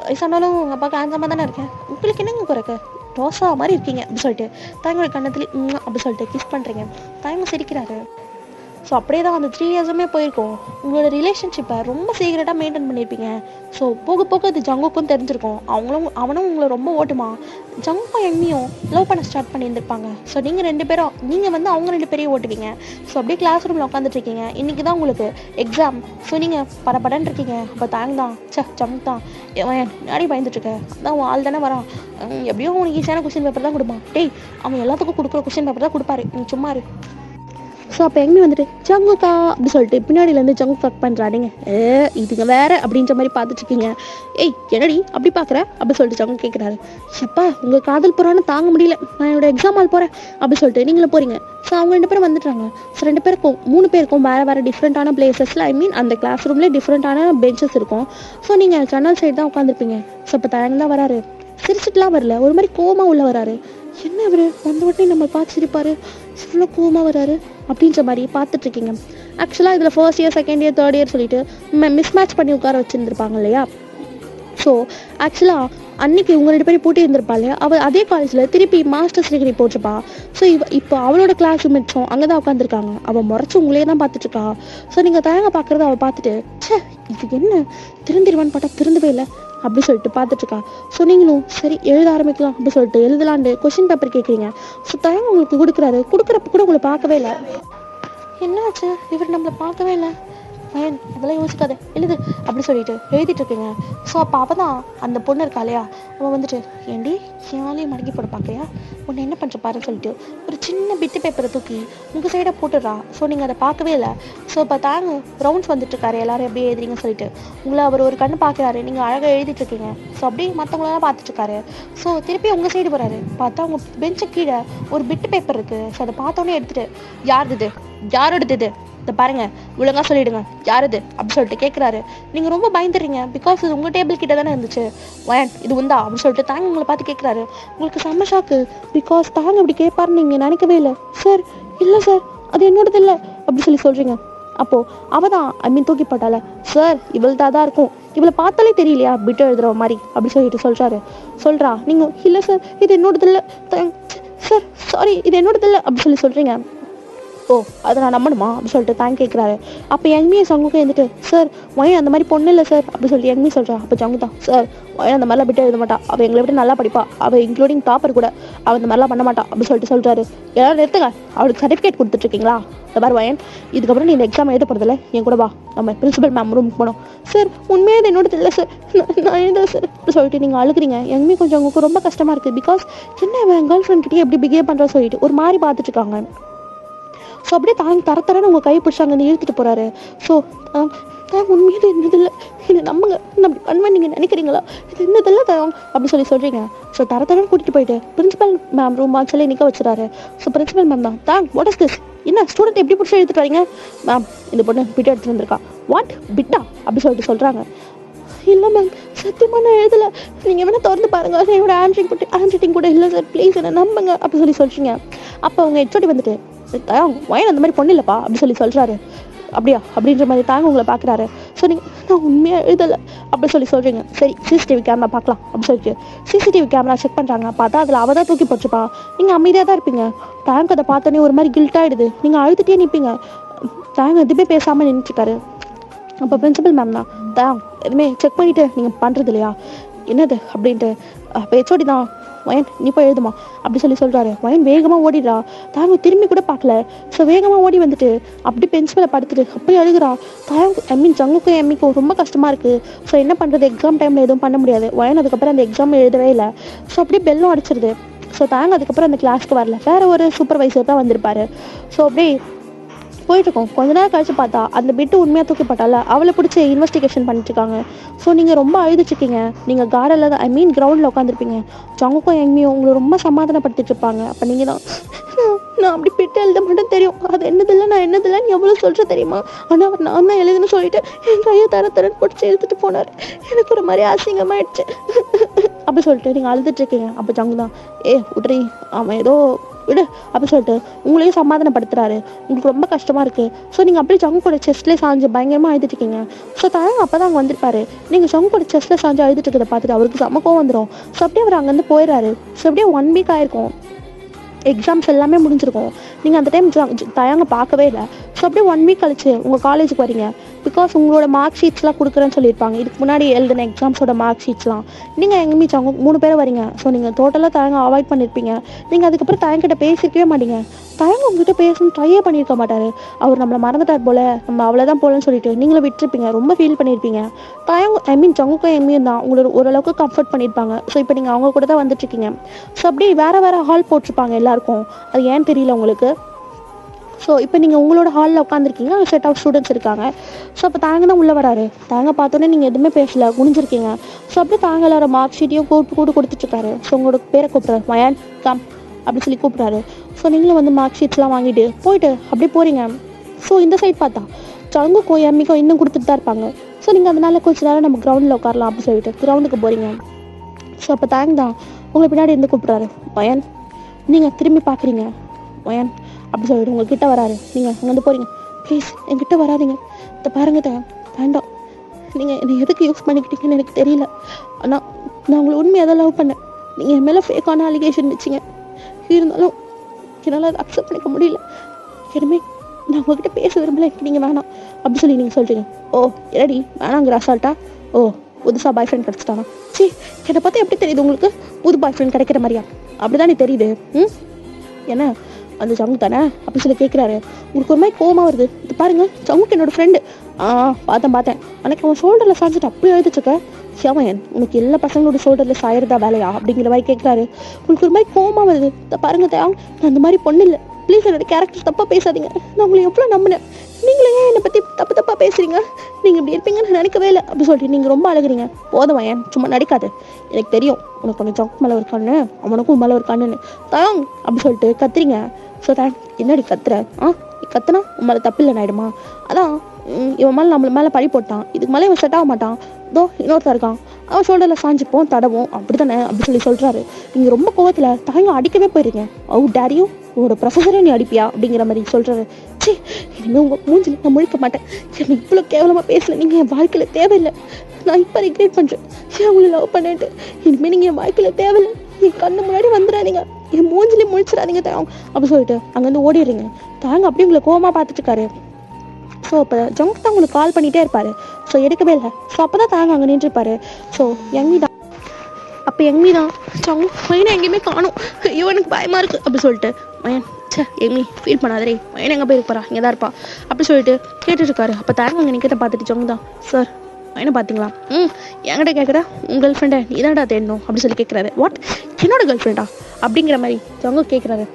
வயசானாலும் உங்கள் அப்பாவுக்கு ஆன்சமாக தானே இருக்கேன், உங்களுக்கு என்னங்க குறைக்க, ரோசா மாதிரி இருக்கீங்க அப்படி சொல்லிட்டு தாயங்களோட கண்ணத்தில் அப்படி சொல்லிட்டு கிஸ் பண்ணுறீங்க. தாயங்க சிரிக்கிறாரு. ஸோ அப்படியே தான் அந்த 3 இயர்ஸுமே போயிருக்கோம். உங்களோட ரிலேஷன்ஷிப்பை ரொம்ப சீக்கிரட்டாக மெயின்டைன் பண்ணியிருப்பீங்க. ஸோ போக போக அது ஜங்குக்கும் தெரிஞ்சிருக்கும். அவனும் உங்களை ரொம்ப ஓட்டுமா, ஜங்குக்கும் எம்மியும் லவ் பண்ண ஸ்டார்ட் பண்ணியிருந்திருப்பாங்க. ஸோ நீங்கள் 2 பேரும் வந்து அவங்க 2 பேரையும் ஓட்டுவீங்க. ஸோ அப்படியே கிளாஸ் ரூமில் உட்காந்துட்ருக்கீங்க. இன்றைக்கி தான் உங்களுக்கு எக்ஸாம். ஸோ நீங்கள் படப்படன்னு இருக்கீங்க. அப்போ தாங்க தான் ஜங்க் தான் நாடி பயந்துட்டுருக்கேன், அதான் ஆள் தானே வரான், எப்படியும் அவனுக்கு ஈஸியான கொஸ்டின் பேப்பர் தான் கொடுப்பான், அவன் எல்லாத்துக்கும் கொடுக்குற கொஸ்டின் பேப்பர் தான் கொடுப்பாரு, நீ சும்மா இரு. ஸோ அப்போ எங்கே வந்துட்டு ஜங்குக்கா அப்படி சொல்லிட்டு பின்னாடியிலேருந்து ஜங்கு கட் பண்ணுறாடிங்க. இதுங்க வேற அப்படின்ற மாதிரி பார்த்துட்ருக்கீங்க. என்னடி அப்படி பார்க்குற அப்படி சொல்லிட்டு ஜங்கு கேட்குறாரு. எப்பா உங்கள் காதல் போகிறான்னு தாங்க முடியல, நான் என்னோட எக்ஸாம் ஆள் போகிறேன் அப்படி சொல்லிட்டு நீங்களும் போகிறீங்க. ஸோ அவங்க 2 பேரும் வந்துட்டாங்க. ஸோ 2 பேருக்கும் 3 பேருக்கும் வேறு டிஃப்ரெண்ட்டான பிளேசஸில் அந்த கிளாஸ் ரூம்லேயே டிஃப்ரெண்ட்டான பெஞ்சஸ் இருக்கும். ஸோ நீங்கள் ஜன்னல் சைடு தான் உட்காந்துருப்பீங்க. ஸோ இப்போ தயங்க தான் வராரு. சிரிச்சிட்டுலாம் வரல, ஒரு மாதிரி கோவமாக உள்ள வராரு. என்ன இவர் வந்த உடனே நம்ம பார்த்துருப்பாரு, இவ்வளோ கோவமாக வராரு அப்படின்ற மாதிரி பார்த்துட்ருக்கீங்க. ஆக்சுவலாக இதில் first year, second year, third year சொல்லிட்டு மிஸ் மேட்ச் பண்ணி உட்கார வச்சுருந்துருப்பாங்க இல்லையா. ஸோ ஆக்சுவலாக அன்றைக்கி உங்கள் 2 பேரும் பூட்டி இருந்திருப்பா இல்லையா, அவள் அதே காலேஜில் திருப்பி மாஸ்டர்ஸ் டிகிரி போட்டிருப்பா. ஸோ இப்போ அவளோட கிளாஸ் மிச்சம் அங்கே தான் உட்காந்துருக்காங்க. அவள் முறைச்சி உங்களே தான் பார்த்துட்ருக்கா. ஸோ நீங்கள் தயங்க பார்க்குறத அவள் பார்த்துட்டு இது என்ன திருந்திருவான்னு பார்த்தா திருந்தவே இல்லை அப்படி சொல்லிட்டு பார்த்துட்ருக்கா. ஸோ நீங்களும் சரி எழுத ஆரம்பிக்கலாம் அப்படி சொல்லிட்டு எழுதலான்னு கொஷின் பேப்பர் கேட்குறீங்க. ஸோ தயங்க உங்களுக்கு கொடுக்குறப்ப கூட உங்களை பார்க்கவே இல்லை. என்னாச்சு இவர் நம்மளை பார்க்கவே இல்லை, அதெல்லாம் யோசிக்காத எழுது அப்படி சொல்லிட்டு எழுதிட்டு இருக்கீங்க. ஸோ அப்போ அவள் தான் அந்த பொண்ணு இருக்கா இல்லையா, அவன் வந்துட்டு ஏண்டி யாரையும் மடங்கி போட பார்க்குறியா, உன்னை என்ன பண்ணுற பாருன்னு சொல்லிட்டு ஒரு சின்ன பிட்டு பேப்பரை தூக்கி உங்கள் சைடாக போட்டுடுறா. ஸோ நீங்கள் அதை பார்க்கவே இல்லை. ஸோ இப்போ தாங்க ரவுண்ட்ஸ் வந்துட்டுருக்காரு, எல்லாரும் எப்படி எழுதுறீங்கன்னு சொல்லிட்டு உங்களை அவர் ஒரு கண்ணு பார்க்குறாரு, நீங்கள் அழகாக எழுதிட்டுருக்கீங்க. ஸோ அப்படியே மற்றவங்களெல்லாம் பார்த்துட்ருக்காரு. ஸோ திருப்பி உங்கள் சைடு போகிறாரு. பார்த்தா உங்கள் பெஞ்சு கீழே ஒரு பிட்டு பேப்பர் இருக்குது. ஸோ அதை பார்த்தோன்னே எடுத்துகிட்டு யாரோடது இது, இதை பாருங்க ஒழுங்கா சொல்லிடுங்க யார் இது அப்படி சொல்லிட்டு கேட்குறாரு. நீங்கள் ரொம்ப பயந்துடுறீங்க, பிகாஸ் இது உங்கள் டேபிள் கிட்ட தானே இருந்துச்சு. இது உண்டா அப்படின்னு சொல்லிட்டு தாங்க உங்களை பார்த்து கேட்குறாரு. உங்களுக்கு செம்ம ஷாக்கு, பிகாஸ் தாங்க அப்படி கேட்பாருன்னு நீங்கள் நினைக்கவே இல்லை. சார் இல்லை சார் அது என்னோடது இல்லை அப்படி சொல்கிறீங்க. அப்போது அவள் தான் தூக்கி போட்டால, சார் இவள்தான் தான் இருக்கும், இவளை பார்த்தாலே தெரியலையா பிட்டு எழுதுற மாதிரி அப்படி சொல்லிட்டு சொல்கிறா. நீங்கள் இல்லை சார் இது என்னோடது இல்லை சார், சாரி இது என்னோடது இல்லை அப்படி சொல்கிறீங்க. அதை நான் நம்பணுமா அப்படி சொல்லிட்டு தாங்க கேட்குறாரு. அப்போ எங்கேயுமே சங்குக்கும் இருந்துட்டு சார் வயன் அந்த மாதிரி பொண்ணு இல்லை சார் அப்படி சொல்லிட்டு எங்கேயுமே சொல்கிறா. அப்போ ஜங்கு தான் சார் வயன் அந்த மாதிரிலாம் விட்டு எழுத மாட்டா, அவள் எங்களை விட நல்லா படிப்பா, அவள் இன்க்ளூடிங் டாப்பர் கூட, அவள் இந்த மாதிரிலாம் பண்ண மாட்டா அப்படி சொல்கிறாரு. எல்லாரும் நிறுத்துங்க, அவளுக்கு சர்டிஃபிகேட் கொடுத்துட்ருக்கீங்களா, இந்த மாதிரி வயன் இதுக்கப்புறம் நீ இந்த எக்ஸாம் எழுத போகிறதில்ல, என் கூட வா நம்ம பிரின்சிபல் மேம் ரூமுக்கு போனோம். சார் உண்மையாக என்னோடது இல்லை சார், நான் எழுதலை சார் அப்படி சொல்லிட்டு நீங்கள் அழுகிறீங்க. எங்கேயுமே கொஞ்சம் உங்களுக்கு ரொம்ப கஷ்டமாக இருக்குது, பிகாஸ் என்ன என் கேர்ள் ஃப்ரெண்ட் கிட்டே எப்படி பிஹேவ் பண்ணுறா சொல்லிட்டு ஒரு மாதிரி பார்த்துட்ருக்காங்க. ஸோ அப்படியே தரன்னு உங்கள் கை பிடிச்சாங்க வந்து இழுத்துட்டு போகிறாரு. ஸோ உண்மையாக என்னதில்லை, என்னை நம்புங்க, நான் அப்படி பண்ணுவேன் நீங்கள் நினைக்கிறீங்களா, இது என்னதில்லை அப்படி சொல்கிறீங்க. ஸோ தரன்னு கூட்டிகிட்டு போயிட்டு பிரின்சிபல் மேம் ரூம் சொல்லி நிற்க வச்சுறாரு. ஸோ பிரின்சிபல் மேம் தான் வாட் இஸ் திஸ், என்ன ஸ்டூடெண்ட் எப்படி பிடிச்சி எடுத்துட்டு வரீங்க, மேம் இந்த பொண்ணு பிட்டு எடுத்துகிட்டு வந்திருக்கா, வாட் பிட்டா அப்படி சொல்கிறாங்க. இல்லை மேம் சத்தியமாக நான் எழுதலை, நீங்கள் வேணால் திறந்து பாருங்கள், என்னோட ஹேண்ட் ரைட்டிங் கூட இல்லை சார் ப்ளீஸ் என்ன நம்புங்க அப்படி சொல்கிறீங்க. அப்போ அவங்க ஹெச்ஓடி வந்துட்டு வயன் அந்த மாதிரி பொண்ணு இல்லைப்பா அப்படி சொல்கிறாரு. அப்படியா அப்படின்ற மாதிரி தாங்க உங்களை பார்க்குறாரு. ஸோ நீங்கள் நான் உண்மையாக எழுதலை அப்படி சொல்கிறீங்க. சரி சிசிடிவி கேமரா பார்க்கலாம் அப்படின்னு சொல்லிட்டு சிசிடிவி கேமரா செக் பண்ணுறாங்க. பார்த்தா அதில் அவள் தான் தூக்கி போச்சுப்பா. நீங்கள் அமைதியாக தான் இருப்பீங்க. தாங்க அதை பார்த்தோன்னே ஒரு மாதிரி கில்ட் ஆகிடுது. நீங்கள் அழுதுகிட்டே நிற்பீங்க. தாங்க எதுவுமே பேசாமல் நின்றுட்டுருக்காரு. அப்போ பிரின்சிபல் மேம் தான் தாங்க எதுவுமே செக் பண்ணிவிட்டு நீங்கள் பண்ணுறது இல்லையா என்னது அப்படின்ட்டு அப்போ ஹெச்ஓடி தான் வயன் நீ போய் எழுதுமா அப்படி சொல்கிறாரு. வயன் வேகமாக ஓடிடுறா. தாங்க திரும்பி கூட பார்க்கல. ஸோ வேகமாக ஓடி வந்துட்டு அப்படி பெஞ்சில் படுத்துட்டு அப்படி அழுகிறா. தாங்க ஜங்குக்கும் எம்மிக்கும் ரொம்ப கஷ்டமாக இருக்குது. ஸோ என்ன பண்ணுறது, எக்ஸாம் டைமில் எதுவும் பண்ண முடியாது. வயன் அதுக்கப்புறம் அந்த எக்ஸாம் எழுதவே இல்லை. ஸோ அப்படியே பெல்லும் அடிச்சிருது. ஸோ தாங்க அதுக்கப்புறம் அந்த கிளாஸ்க்கு வரல. வேறு ஒரு சூப்பர்வைசர் தான் வந்திருப்பாரு. ஸோ அப்படியே போயிட்டுருக்கோம். கொஞ்ச நேரம் கழிச்சு பார்த்தா அந்த பிட்டு உண்மையாக தூக்கிப்பட்டால அவளை பிடிச்சி இன்வெஸ்டிகேஷன் பண்ணிட்டுருக்காங்க. ஸோ நீங்கள் ரொம்ப அழுதுச்சிருக்கீங்க. நீங்கள் கார்டனில் கிரவுண்டில் உட்காந்துருப்பீங்க. ஜங்குக்கும் எம்மியும் உங்களை ரொம்ப சமாதானப்படுத்திட்டு இருப்பாங்க. அப்போ நீங்கள் தான் நான் அப்படி பிட்டு எழுத மட்டும் தெரியும், அது என்னதில்லை நான் என்னதில்லைன்னு எவ்வளோ சொல்கிற தெரியுமா, ஆனால் அவர் நான் தான் எழுதுன்னு சொல்லிட்டு என் கையை தரன்னு பிடிச்சி எழுத்துட்டு போனார். எனக்கு ஒரு மாதிரி அசிங்கமாயிடுச்சு அப்படி சொல்லிட்டு நீங்கள் அழுதுட்டுருக்கீங்க. அப்போ ஜங்கு தான் உடனே அவன் ஏதோ விடு அப்படி சொல்லிட்டு உங்களையும் சமாதானப்படுத்துறாரு. உங்களுக்கு ரொம்ப கஷ்டமாக இருக்குது. ஸோ நீங்கள் அப்படியே ஜங்கு கூட செஸ்ட்லேயே சாஞ்சு பயங்கரமாக அழுதுட்டுருக்கீங்க. ஸோ தாங்க அப்போ தான் அங்கே வந்திருப்பாரு. நீங்கள் ஜங்கு கூட செஸ்ட்டில் சாஞ்சு அழுதுட்டு இருக்கிறத பார்த்துட்டு அவருக்கு சமக்கம் வந்துடும். ஸோ அப்படியே அவர் அங்கேருந்து போயிடுறாரு. ஸோ அப்படியே 1 வீக் ஆயிருக்கும். எக்ஸாம்ஸ் எல்லாமே முடிஞ்சிருக்கும். நீங்கள் அந்த டைம் தயங்க பார்க்கவே இல்லை. ஸோ அப்படியே 1 வீக் கழிச்சு உங்கள் காலேஜுக்கு வரீங்க. பிகாஸ் உங்களோட மார்க் ஷீட்ஸ்லாம் கொடுக்குறேன்னு சொல்லியிருப்பாங்க. இதுக்கு முன்னாடி எழுதின எக்ஸாம்ஸோட மார்க் ஷீட்ஸ்லாம் நீங்கள் எங்கே மீச்சாங்க 3 பேர் வரீங்க. ஸோ நீங்கள் டோட்டலாக தயங்க அவாய்ட் பண்ணியிருப்பீங்க. நீங்கள் அதுக்கப்புறம் தயங்கிட்ட பேசியிருக்கவே மாட்டீங்க. தயங்க உங்ககிட்ட பேசணும் ட்ரையே பண்ணியிருக்க மாட்டார். அவர் நம்மளை மறந்துட்டார் போல், நம்ம அவ்வளோதான் போலன்னு சொல்லிட்டு நீங்களும் விட்டுருப்பீங்க. ரொம்ப ஃபீல் பண்ணியிருப்பீங்க. தயங்க ஜங்குக்கும் எம்மியும் தான் உங்களோட ஓரளவுக்கு கம்ஃபர்ட் பண்ணியிருப்பாங்க. ஸோ இப்போ நீங்கள் அவங்க கூட தான் வந்துட்டுருக்கீங்க. ஸோ அப்படியே வேறு ஹால் போட்டிருப்பாங்க எல்லாருக்கும். அது ஏன்னு தெரியல உங்களுக்கு. ஸோ இப்போ நீங்கள் உங்களோட ஹாலில் உட்காந்துருக்கீங்க. செட் ஆஃப் ஸ்டூடெண்ட்ஸ் இருக்காங்க. ஸோ அப்போ தாங்க தான் உள்ளே வராரு. தாங்க பார்த்தோன்னே நீங்கள் எதுவுமே பேசலை, குனிஞ்சிருக்கீங்க. ஸோ அப்படியே தாங்க எல்லாரும் மார்க் ஷீட்டையும் கொடுத்துட்ருக்காரு. ஸோ உங்களோட பேரை கூப்பிட்றாரு. மயான் கம் அப்படி சொல்லி கூப்பிட்றாரு. ஸோ நீங்களும் வந்து மார்க் ஷீட்ஸ்லாம் வாங்கிட்டு போயிட்டு அப்படியே போகிறீங்க. ஸோ இந்த சைட் பார்த்தா ஜங்குக்கும் எம்மிக்கும் இன்னும் கொடுத்துட்டு தான் இருப்பாங்க. ஸோ நீங்கள் அதனால கொஞ்ச நேரம் நம்ம கிரவுண்டில் உட்காரலாம் அப்படின்னு சொல்லிட்டு கிரவுண்டுக்கு போகிறீங்க. ஸோ அப்போ தாங்க தான் உங்களை பின்னாடி இருந்து கூப்பிட்றாரு. மயான் நீங்கள் திரும்பி பார்க்குறீங்க. மயான் அப்படி சொல்லிட்டு உங்கள்கிட்ட வராரு. நீங்கள் அங்கேருந்து போகிறீங்க. ப்ளீஸ் என்கிட்ட வராதிங்க. இதை பாருங்க வேண்டாம். நீங்கள் என்னை எதுக்கு யூஸ் பண்ணிக்கிட்டீங்கன்னு எனக்கு தெரியல. ஆனால் நான் உங்களை உண்மையாக தான் லவ் பண்ணேன். நீங்கள் என் மேலே ஃபேக்கான அலிகேஷன் வச்சிங்க. இருந்தாலும் என்னால் அதை அக்செப்ட் பண்ணிக்க முடியல. இனிமேல் நான் உங்ககிட்ட பேச விரும்பல. நீங்கள் வேணாம் அப்படி சொல்லி நீங்கள் சொல்கிறீங்க. ஓ என்னடி வேணாங்கிற அசால்ட்டா? ஓ புதுசாக பாய் ஃப்ரெண்ட் கிடச்சிட்டானா? சரி என்னை பார்த்தா எப்படி தெரியுது உங்களுக்கு? புது பாய் ஃப்ரெண்ட் கிடைக்கிற மாதிரியா? அப்படி தானே தெரியுது. என்ன அந்த ஜங்கு தானே அப்படி சொல்லி கேட்குறாரு. உங்களுக்கு ஒரு மாதிரி கோவமாக வருது. இது பாருங்கள் ஜங்குக்கு என்னோடய ஃப்ரெண்டு. பார்த்தேன் அன்னைக்கு அவன் ஷோல்டரில் சாஞ்சிட்டு அப்படி எழுதிட்டுருக்க. சிவன் உனக்கு எல்லா பசங்களோட ஷோல்டரில் சாயறதா வேலையா அப்படிங்கிற மாதிரி கேட்குறாரு. உங்களுக்கு ஒரு மாதிரி கோவமாக வருது. இதை பாருங்க நான் அந்த மாதிரி பொண்ணு இல்லை. ப்ளீஸ் என்னோட கேரக்டர் தப்பாக பேசாதீங்க. நான் உங்களை எவ்வளோ நம்பினேன். நீங்களே ஏன் என்னை பற்றி தப்பாக பேசுகிறீங்க? நீங்கள் இப்படி இருப்பீங்கன்னு நான் நினைக்கவே இல்லை அப்படி சொல்லிட்டு நீங்கள் ரொம்ப அழுகிறீங்க. போதும் ஏன் சும்மா நடிக்காது. எனக்கு தெரியும் உனக்கு கொஞ்சம் ஜங்கு மேலே ஒரு கண்ணு, அவனுக்கும் மேலே ஒரு கண்ணுன்னு தாங் அப்படி சொல்லிட்டு கத்துறீங்க. ஸோ என்னடி கத்துற? நீ கத்துனா உன் மேலே தப்பு இல்லைன்னு ஆயிடுமா? அதான் இவன் மேலே நம்மள மேலே பழி போட்டான். இதுக்கு மேலே இவன் செட் ஆக மாட்டான். இதோ இன்னொருத்தர் இருக்கான், அவன் ஷோல்டரில் சாஞ்சிப்போம் தடவும் அப்படி தானே அப்படி சொல்கிறாரு. நீங்கள் ரொம்ப கோவத்தில் தாங்க அடிக்கவே போயிருங்க. டேரியும் உங்களோட ப்ரொஃபஸரே நீ அடிப்பியா அப்படிங்கிற மாதிரி சொல்கிறாரு. சரி இனிமேல் உங்கள் மூஞ்சில் நான் முழிக்க மாட்டேன். என்னை இவ்வளோ கேவலமாக பேசல. நீங்கள் என் வாழ்க்கையில் தேவையில்லை. நான் இப்போ ரிக்ரெட் பண்ணுறேன். ஏன் உங்களை லவ் பண்ணிட்டு இனிமேல் நீங்கள் என் வாழ்க்கையில் தேவையில்லை. என் கண்ணு முன்னாடி வந்துடாதீங்க, என் மூஞ்சிலே முழிச்சிடாதீங்க தாங்க அப்படி சொல்லிட்டு அங்கேருந்து ஓடிடுறீங்க. தாங்க அப்படியே உங்களை கோவமாக பார்த்துட்டு இருக்காரு. ஸோ அப்போ ஜங்கு தான் உங்களுக்கு கால் பண்ணிகிட்டே இருப்பார். ஸோ எடுக்கவே இல்லை. ஸோ அப்போ தான் தாங்க அங்கே நின்றுருப்பாரு. ஸோ எங்கி தான் அப்போ எங்கி தான் ஜங்கு மைனை எங்கேயுமே காணும். ஐயோ எனக்கு பயமாக இருக்குது அப்படி சொல்லிட்டு மயன் எம்மி ஃபீல் பண்ணாதே, மயன் எங்கே போய் இருப்பாரா, இங்கே தான் இருப்பா அப்படி சொல்லிட்டு கேட்டுட்ருக்காரு. அப்போ தாங்க அங்கே நிற்கிறத பார்த்துட்டு ஜங்கு தான் சார் மயனை பார்த்தீங்களா? என்கிட்ட கேட்குற உங்கள் கேர்ள் ஃப்ரெண்டை நீ தான்டா தேடணும் அப்படி சொல்லி கேட்குறாரு. வாட் என்னோட கேர்ள் ஃப்ரெண்டா அப்படிங்கிற மாதிரி ஜங்கு கேட்குறாரு.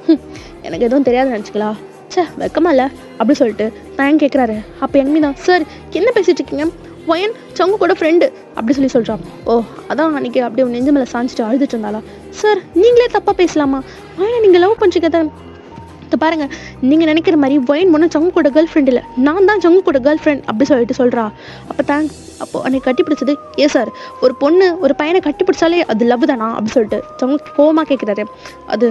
எனக்கு எதுவும் தெரியாதுன்னு நினச்சிங்களா? வெக்கமா இல்லை அப்படி சொல்லிட்டு நான் கேட்குறாரு. அப்போ எங்கமி தான் சார் என்ன பேசிகிட்டு இருக்கீங்க? வயன் சங்கு கூட ஃப்ரெண்டு அப்படி சொல்கிறான். ஓ அதான் அன்றைக்கி அப்படியே நெஞ்சு மேலே சாஞ்சிட்டு அழுதுட்டு இருந்தாளா? சார் நீங்களே தப்பாக பேசலாமா? வயனை நீங்கள் லவ் பண்ணிருக்கதான் இதை பாருங்கள், நீங்கள் நினைக்கிற மாதிரி வயன் முன்னே சங்கு கூட கேர்ள் ஃப்ரெண்ட் இல்லை, நான் தான் சங்கு கூட கேர்ள் ஃப்ரெண்ட் அப்படி சொல்லிட்டு சொல்கிறா. அப்போ அப்போது அன்றைக்கி கட்டி பிடிச்சது சார் ஒரு பொண்ணு ஒரு பையனை கட்டி பிடிச்சாலே அது லவ் தானா அப்படின்னு சொல்லிட்டு சங்குக் கோவமாக கேட்குறாரு. அது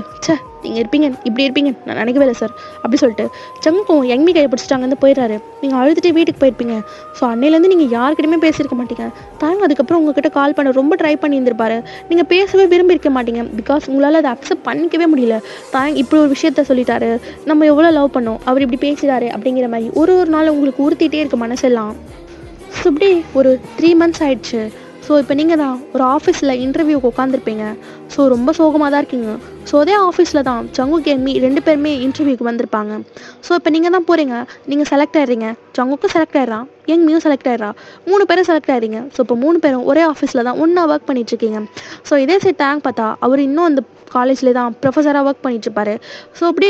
நீங்கள் இருப்பீங்க இப்படி இருப்பீங்க நான் நினைக்கவே இல்லை சார் அப்படி சொல்லிட்டு சங்குக்கும் யங்மி கையை பிடிச்சிட்டு அங்கேருந்து போயிடுறாரு. நீங்கள் அழுதுகிட்டே வீட்டுக்கு போயிருப்பீங்க. ஸோ அன்னையிலேருந்து நீங்கள் யார்கிட்டையுமே பேசியிருக்க மாட்டீங்க. தாங்க அதுக்கப்புறம் உங்ககிட்ட கால் பண்ண ரொம்ப ட்ரை பண்ணியிருந்திருப்பாரு. நீங்கள் பேசவே விரும்பியிருக்க மாட்டீங்க. பிகாஸ் உங்களால் அதை அக்செப்ட் பண்ணிக்கவே முடியல. தாங்க இப்படி ஒரு விஷயத்த சொல்லிட்டாரு, நம்ம எவ்வளோ லவ் பண்ணோம், அவர் இப்படி பேசுகிறாரு அப்படிங்கிற மாதிரி ஒரு நாள் உங்களுக்கு உறுத்திட்டே இருக்க மனசெல்லாம். ஸோ இப்படி ஒரு 3 months ஆயிடுச்சு. ஸோ இப்போ நீங்கள் தான் ஒரு ஆஃபீஸில் இன்டர்வியூக்கு உட்காந்துருப்பீங்க. ஸோ ரொம்ப சோகமாக தான் இருக்கீங்க. ஸோ அதே ஆஃபீஸில் தான் சங்குக் யங்மி 2 பேருமே இன்டர்வியூக்கு வந்திருப்பாங்க. ஸோ இப்போ நீங்கள் தான் போகிறீங்க, நீங்கள் செலக்ட் ஆயிடுறீங்க. சங்குக்கும் செலக்ட் ஆயிடுறான், யங்மியும் செலக்ட் ஆயிடுறா, 3 பேரும் செலக்ட் ஆயிடுறீங்க. ஸோ இப்போ 3 பேரும் ஒரே ஆஃபீஸில் தான் ஒன்றா ஒர்க் பண்ணிகிட்ருக்கீங்க. ஸோ இதே சைட் டேங்க் பார்த்தா அவர் இன்னும் அந்த காலேஜ்லேயே தான் ப்ரொஃபஸராக ஒர்க் பண்ணிகிட்ருப்பாரு. ஸோ அப்படி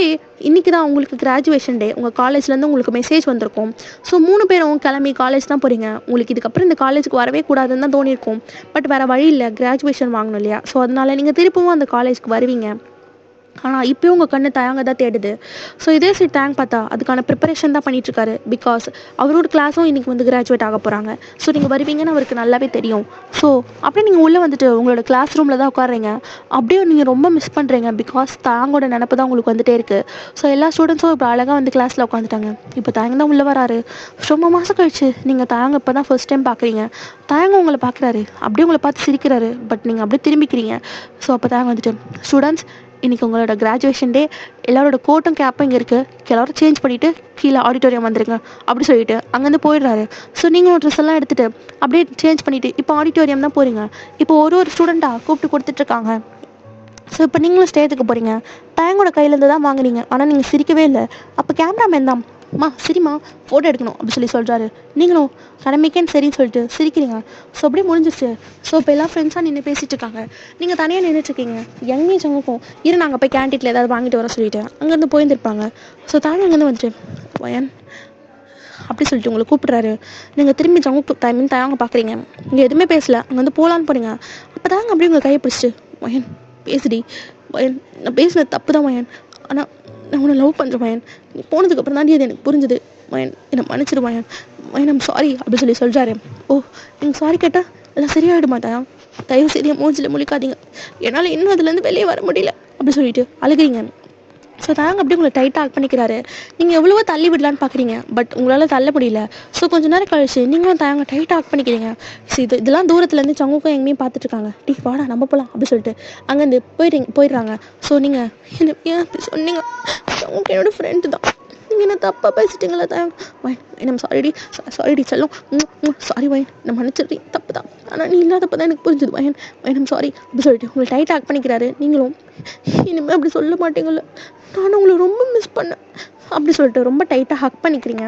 இன்றைக்கி தான் உங்களுக்கு கிராஜுவேஷன் டே. உங்கள் காலேஜ்லேருந்து உங்களுக்கு மெசேஜ் வந்திருக்கும். ஸோ 3 பேரும் கிளம்பி காலேஜ் தான் போகிறீங்க. உங்களுக்கு இதுக்கப்புறம் இந்த காலேஜுக்கு வரவே கூடாதுன்னு தான் தோணியிருக்கும். பட் வேறு வழி இல்லை, கிராஜுவேஷன் வாங்கணும் இல்லையா? ஸோ அதனால் நீங்கள் திருப்பவும் அந்த காலேஜ்க்கு வருவீங்க. ஆனால் இப்போயும் உங்கள் கண்ணு தயங்க தான் தேடுது. ஸோ இதே சைட் டேங்க் பார்த்தா அதுக்கான ப்ரிப்பரேஷன் தான் பண்ணிகிட்ருக்காரு. பிகாஸ் அவரோட கிளாஸும் இன்றைக்கி வந்து கிராஜுவேட் ஆக போகிறாங்க. ஸோ நீங்கள் வருவீங்கன்னு அவருக்கு நல்லாவே தெரியும். ஸோ அப்படியே நீங்கள் உள்ளே வந்துட்டு உங்களோட கிளாஸ் ரூமில் தான் உட்காடுறீங்க. அப்படியே நீங்கள் ரொம்ப மிஸ் பண்ணுறீங்க. பிகாஸ் தாங்கோட நினப்பு தான் உங்களுக்கு வந்துட்டே இருக்குது. ஸோ எல்லா ஸ்டூடெண்ட்ஸும் இப்போ அழகாக வந்து கிளாஸில் உட்காந்துட்டாங்க. இப்போ தாங்க தான் உள்ளே வராரு. ரொம்ப மாதம் கழிச்சு நீங்கள் தாங்க இப்போ தான் ஃபர்ஸ்ட் டைம் பார்க்குறீங்க. தாங்க உங்களை பார்க்குறாரு, அப்படியே உங்களை பார்த்து சிரிக்கிறாரு. பட் நீங்கள் அப்படியே திரும்பிக்கிறீங்க. ஸோ அப்போ தாங்க வந்துட்டு ஸ்டூடெண்ட்ஸ் இன்றைக்கி உங்களோட கிராஜுவேஷன் டே, எல்லாரோட கோட்டும் கேப்பும் இங்கே இருக்குது, எல்லோரும் சேஞ்ச் பண்ணிவிட்டு கீழே ஆடிட்டோரியம் வந்துருங்க அப்படி சொல்லிட்டு அங்கேருந்து போயிடுறாரு. ஸோ நீங்களும் ட்ரெஸ் எல்லாம் எடுத்துகிட்டு அப்படியே சேஞ்ச் பண்ணிவிட்டு இப்போ ஆடிட்டோரியம் தான் போகிறீங்க. இப்போ ஒரு ஸ்டூடெண்ட்டாக கூப்பிட்டு கொடுத்துட்ருக்காங்க. ஸோ இப்போ நீங்களும் ஸ்டேஜுக்கு போகிறீங்க. டேங்கோட கையிலேருந்து தான் வாங்குறீங்க. ஆனால் நீங்கள் சிரிக்கவே இல்லை. அப்போ கேமராமேன் தான் சரிம்மா ஃபோட்டோ எடுக்கணும் அப்படி சொல்கிறாரு. நீங்களும் கடமைக்கேன்னு சரின்னு சொல்லிட்டு சிரிக்கிறீங்க. ஸோ அப்படியே முடிஞ்சிச்சு. ஸோ இப்போ எல்லாம் ஃப்ரெண்ட்ஸாக நின்று பேசிகிட்டு இருக்காங்க. நீங்கள் தனியாக நின்றுட்டுருக்கீங்க. யங்மி சங்குக்கும் நாங்கள் போய் கேன்டீனில் ஏதாவது வாங்கிட்டு வர சொல்லிவிட்டு அங்கேருந்து போயிருந்துருப்பாங்க. ஸோ தாங்க அங்கேருந்து வந்துட்டு வயன் அப்படி சொல்லிட்டு உங்களை கூப்பிட்றாரு. நீங்கள் திரும்பி சங்குக்கு தாங்க பார்க்குறீங்க. நீங்கள் எதுவுமே பேசலை. அங்கே வந்து போகலான்னு போகிறீங்க. அப்போ தாங்க அப்படியே உங்களை கையை பிடிச்சிட்டு வயன் பேசுடி வயன், நான் பேசுனது தப்பு தான் வயன், ஆனால் நான் உன்னை லவ் பண்ணுறேன் வயன், நீ போனதுக்கப்புறம் தான் அது எனக்கு புரிஞ்சுது வயன், என்னை மன்னிச்சிடு வயன், வயன் ஐம் சாரி அப்படி சொல்கிறாரு. ஓ நீங்கள் சாரி கேட்டால் எல்லாம் சரியாயிட மாட்டாயா? தயவு சரியாக மூஞ்சில் முழிக்காதீங்க, என்னால் இன்னும் அதுலேருந்து வெளியே வர முடியல அப்படி சொல்லிட்டு அழுகிறீங்க. ஸோ தாங்க அப்படியே உங்களை டைட்டாக ஆக் பண்ணிக்கிறாரு. நீங்கள் எவ்வளவோ தள்ளி விடலான்னு பார்க்குறீங்க. பட் உங்களால் தள்ள முடியல. ஸோ கொஞ்சம் நேரம் கழிச்சு நீங்களும் தாங்க டைட்டாக ஆக் பண்ணிக்கிறீங்க. ஸோ இதெல்லாம் தூரத்துலேருந்து சங்குக்கும் எங்கேயும் பார்த்துட்ருக்காங்க. டீ வாடா நம்ம போகலாம் அப்படி சொல்லிட்டு அங்கேருந்து போயிடுறாங்க. ஸோ நீங்கள் என்ன ஏன் அப்படி சொன்னீங்க? சங்குக்கு என்னோடய ஃப்ரெண்டு தான், நீங்கள் என்ன தப்பாக பேசிட்டீங்களா தாங்க? வயன் நம்ம சாரிடி செல்லும், சாரி வயன், நான் மன்னிச்சிடுறீ, தப்பு தான், ஆனால் நீ இல்லாதப்போ தான் எனக்கு புரிஞ்சுது வயன், வயன் சாரி அப்படி சொல்லிட்டு உங்களை டைட்டாக ஆக் பண்ணிக்கிறாரு. நீங்களும் இனிமேல் அப்படி சொல்ல மாட்டீங்கள்ல, நானும் உங்களை ரொம்ப மிஸ் பண்ணேன் அப்படி சொல்லிட்டு ரொம்ப டைட்டாக ஹக் பண்ணிக்கிறீங்க.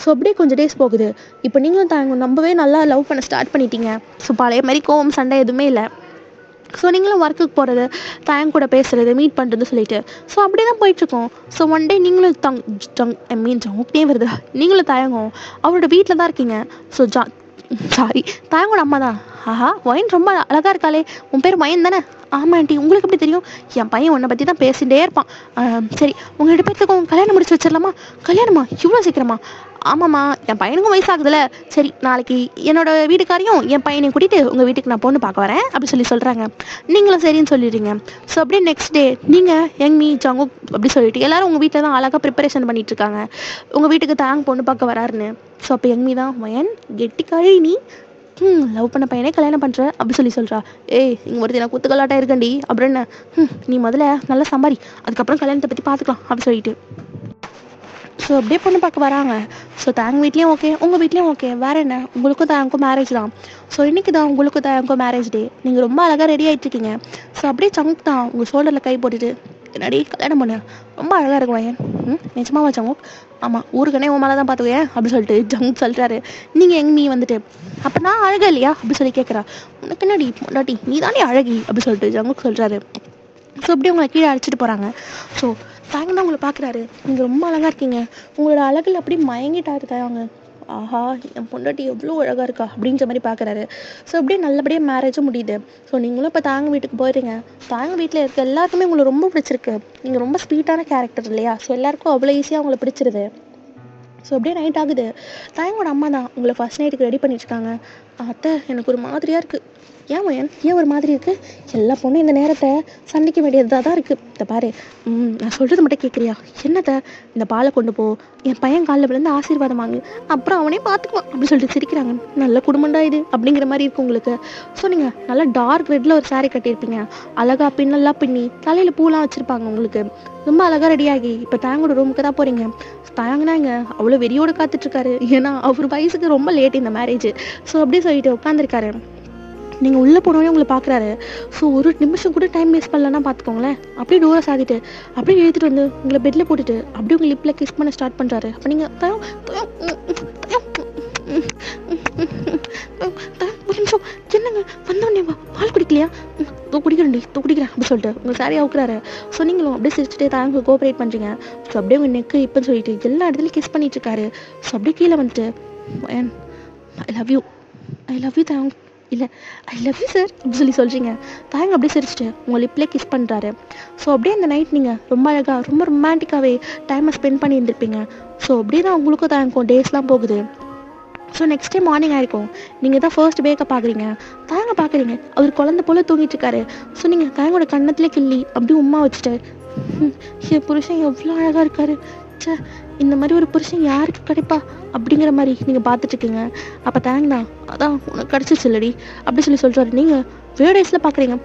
ஸோ அப்படியே கொஞ்சம் டேஸ் போகுது. இப்போ நீங்களும் தாங்க நம்பவே நல்லா லவ் பண்ண ஸ்டார்ட் பண்ணிட்டீங்க. ஸோ பழைய மாதிரி கோவம் சண்டை எதுவுமே இல்லை. ஸோ நீங்களும் ஒர்க்குக்கு போகிறது, தாங்க கூட பேசுகிறது, மீட் பண்ணுறது சொல்லிட்டு ஸோ அப்படியே தான் போயிட்டுருக்கோம். ஸோ ஒன் டே நீங்களும் ஜங்குக்கே வருது, நீங்களும் தயங்கும் அவரோட வீட்டில் தான் இருக்கீங்க. ஸோ சாரி தாயங்கோட அம்மா தான். ஆஹா வயன் ரொம்ப அழகாக இருக்காளே, உன் பேர் வயன் தானே? ஆமாம் ஆண்டி, உங்களுக்கு எப்படி தெரியும்? என் பையன் உன்னை பற்றி தான் பேசிகிட்டே இருப்பான். சரி உங்கள் 2 பேர்த்துக்கும் கல்யாணம் முடிச்சு வச்சிடலாமா? கல்யாணமா இவ்வளோ சீக்கிரமா? ஆமாம்மா என் பையனுக்கும் வயசாகுதுல்ல, சரி நாளைக்கு என்னோட வீட்டுக்காரையும் என் பையனையும் கூட்டிகிட்டு உங்கள் வீட்டுக்கு நான் பொண்ணு பார்க்க வரேன் அப்படி சொல்கிறாங்க. நீங்களும் சரின்னு சொல்லிடுறீங்க. ஸோ அப்படியே நெக்ஸ்ட் டே நீங்கள் யங்மி ஜங்குக் அப்படி சொல்லிட்டு எல்லோரும் உங்கள் வீட்டில் தான் அழகாக ப்ரிப்பரேஷன் பண்ணிகிட்ருக்காங்க. உங்கள் வீட்டுக்கு தாங்க பொண்ணு பார்க்க வராருன்னு. ஸோ அப்போ யங்மி தான் வயன் கெட்டிக்காரி நீ, லவ் பண்ண பையனே கல்யாணம் பண்ணுற அப்படி சொல்கிறா. ஏய் இங்கே ஒருத்தி நான் குத்துக்கலாட்டாக இருக்கண்டி அப்படின்னு, நீ முதல்ல நல்லா சம்பாரி, அதுக்கப்புறம் கல்யாணத்தை பற்றி பார்த்துக்கலாம் அப்படி சொல்லிட்டு. ஸோ அப்படியே பொண்ணு பார்க்க வராங்க. ஸோ தாங்க வீட்லேயும் ஓகே, உங்கள் வீட்லேயும் ஓகே, வேறு என்ன, உங்களுக்கும் தாங்கக்கும் மேரேஜ் தான். ஸோ இன்றைக்கி தான் உங்களுக்கும் தாங்கக்கும் மேரேஜ் டே. நீங்கள் ரொம்ப அழகாக ரெடி ஆகிட்ருக்கீங்க. ஸோ அப்படியே சங்குக் தான் உங்கள் ஷோல்டரில் கை போட்டுட்டு என்னடி கல்யாணம் பண்ணு, ரொம்ப அழகாக இருக்கும் வயன். நிஜமாவா சங்குக்? ஆமாம் ஊருக்கனே உன் மேலே தான் பார்த்துக்கேன் அப்படி சொல்லிட்டு ஜங்குக் சொல்கிறாரு. நீங்கள் எங்கே நீ வந்துட்டு அப்போ நான் அழகா இல்லையா அப்படி சொல்லி கேட்குறா. உனக்கு என்னடி பொண்டாட்டி, நீ தானே அழகி அப்படி சொல்லிட்டு ஜங்குக் சொல்கிறாரு. ஸோ அப்படியே உங்களை கீழே அழைச்சிட்டு போகிறாங்க. ஸோ தாங்க தான் உங்களை பார்க்குறாரு. நீங்கள் ரொம்ப அழகாக இருக்கீங்க, உங்களோட அழகில் அப்படியே மயங்கிட்டாரு தாங்க. ஆஹா என் பொண்டாட்டி எவ்வளோ அழகாக இருக்கா அப்படின்ற மாதிரி பார்க்குறாரு. ஸோ அப்படியே நல்லபடியாக மேரேஜும் முடியுது. ஸோ நீங்களும் இப்போ தாங்க வீட்டுக்கு போயிடுறீங்க. தாங்க வீட்டில் இருக்க எல்லாருக்குமே உங்களை ரொம்ப பிடிச்சிருக்கு. நீங்கள் ரொம்ப ஸ்வீட்டான கேரக்டர் இல்லையா? ஸோ எல்லாருக்கும் அவ்வளோ ஈஸியாக உங்களை பிடிச்சிருது. ஸோ அப்படியே நைட் ஆகுது. தாயங்கோட அம்மா தான் உங்களை ஃபர்ஸ்ட் நைட்டுக்கு ரெடி பண்ணிட்டுருக்காங்க. அத்தை எனக்கு ஒரு மாதிரியாக இருக்குது. ஏன் மயன், ஏன் ஒரு மாதிரி இருக்குது? எல்லா பொண்ணும் இந்த நேரத்தை சந்திக்க வேண்டியதாக தான் இருக்குது. இந்த பாரு, நான் சொல்கிறது மட்டும் கேட்குறியா? என்னத்தை? இந்த பாலை கொண்டு போ, என் பையன் காலில் விழுந்து ஆசீர்வாதம் வாங்கு, அப்புறம் அவனே பார்த்துக்குவான் அப்படின்னு சொல்லிட்டு சிரிக்கிறாங்க. நல்ல குடும்பம்டா இது அப்படிங்கிற மாதிரி இருக்கும் உங்களுக்கு. ஸோ நீங்கள் நல்லா டார்க் ரெட்டில் ஒரு சாரீ கட்டியிருப்பீங்க, அழகா பின்னெல்லாம் பின்னி தலையில் பூலாம் வச்சுருப்பாங்க உங்களுக்கு. ரொம்ப அழகாக ரெடியாகி இப்போ தாயோட ரூமுக்கு தான் போகிறீங்க. தாயங்கனாங்க அவ்வளோ வெறியோடு காத்துட்ருக்காரு. ஏன்னா அவர் வயசுக்கு ரொம்ப லேட் இந்த மேரேஜ். ஸோ அப்படியே சொல்லிட்டு உட்காந்துருக்காரு. நீங்கள் உள்ளே போனோடனே உங்களை பார்க்குறாரு. ஸோ ஒரு நிமிஷம் கூட டைம் வேஸ்ட் பண்ணலன்னா பார்த்துக்கோங்களேன். அப்படியே டோரை சாத்திட்டு அப்படியே எழுதிட்டு வந்து உங்களை பெட்டில் போட்டுட்டு அப்படியே உங்கள் லிப்பில் கிஸ் பண்ண ஸ்டார்ட் பண்ணுறாரு. அப்போ நீங்கள் ஒரு நிமிஷம் என்னங்க வந்தோடனே பால் குடிக்கலையா? குடிக்கிறேன்டி குடிக்கிறேன் அப்படின்னு சொல்லிட்டு உங்கள் சாரி அவுக்குறாரு. ஸோ நீங்களும் அப்படியே சிரிச்சுட்டே தாங்க கோஆப்ரேட் பண்ணுறீங்க. ஸோ அப்படியே உங்கள் நெக்கு இப்போன்னு சொல்லிட்டு எல்லா இடத்துலையும் கிஸ் பண்ணிட்டு இருக்காரு. ஸோ அப்படியே கீழே வந்துட்டு ஐ லவ் யூ தாங்க, இல்லை ஐ லவ் யூ சார் அப்படி சொல்கிறீங்க. தாங்க அப்படியே சிரிச்சிட்டு உங்கள் லிப்லேயே கிஸ் பண்ணுறாரு. ஸோ அப்படியே அந்த நைட் நீங்கள் ரொம்ப அழகாக ரொம்ப ரொமான்டிக்காகவே டைமை ஸ்பெண்ட் பண்ணி இருந்திருப்பீங்க. ஸோ அப்படியே தான் உங்களுக்கும் தாங்கும் டேஸ்லாம் போகுது. ஸோ நெக்ஸ்ட் டே மார்னிங் ஆகிருக்கும். நீங்கள் தான் ஃபர்ஸ்ட் பேக்கப் பார்க்குறீங்க. தாங்க பார்க்குறீங்க அவர் குழந்தை போல் தூங்கிட்டு இருக்காரு. ஸோ நீங்கள் தாயோட கண்ணத்துலேயே கிள்ளி அப்படியே உம்மா வச்சுட்டு என் புருஷன் எவ்வளோ அழகாக இருக்காரு, சே இந்த மாதிரி ஒரு புருஷன் யாருக்கு கிடைப்பா அப்படிங்கிற மாதிரி நீங்கள் பார்த்துட்ருக்கீங்க. அப்போ தேங்க்ண்ணா அதான் உனக்கு கிடச்சிச்சு இல்லடி அப்படி சொல்கிறாரு. நீங்கள் வேர்டேஸில் பார்க்குறீங்க.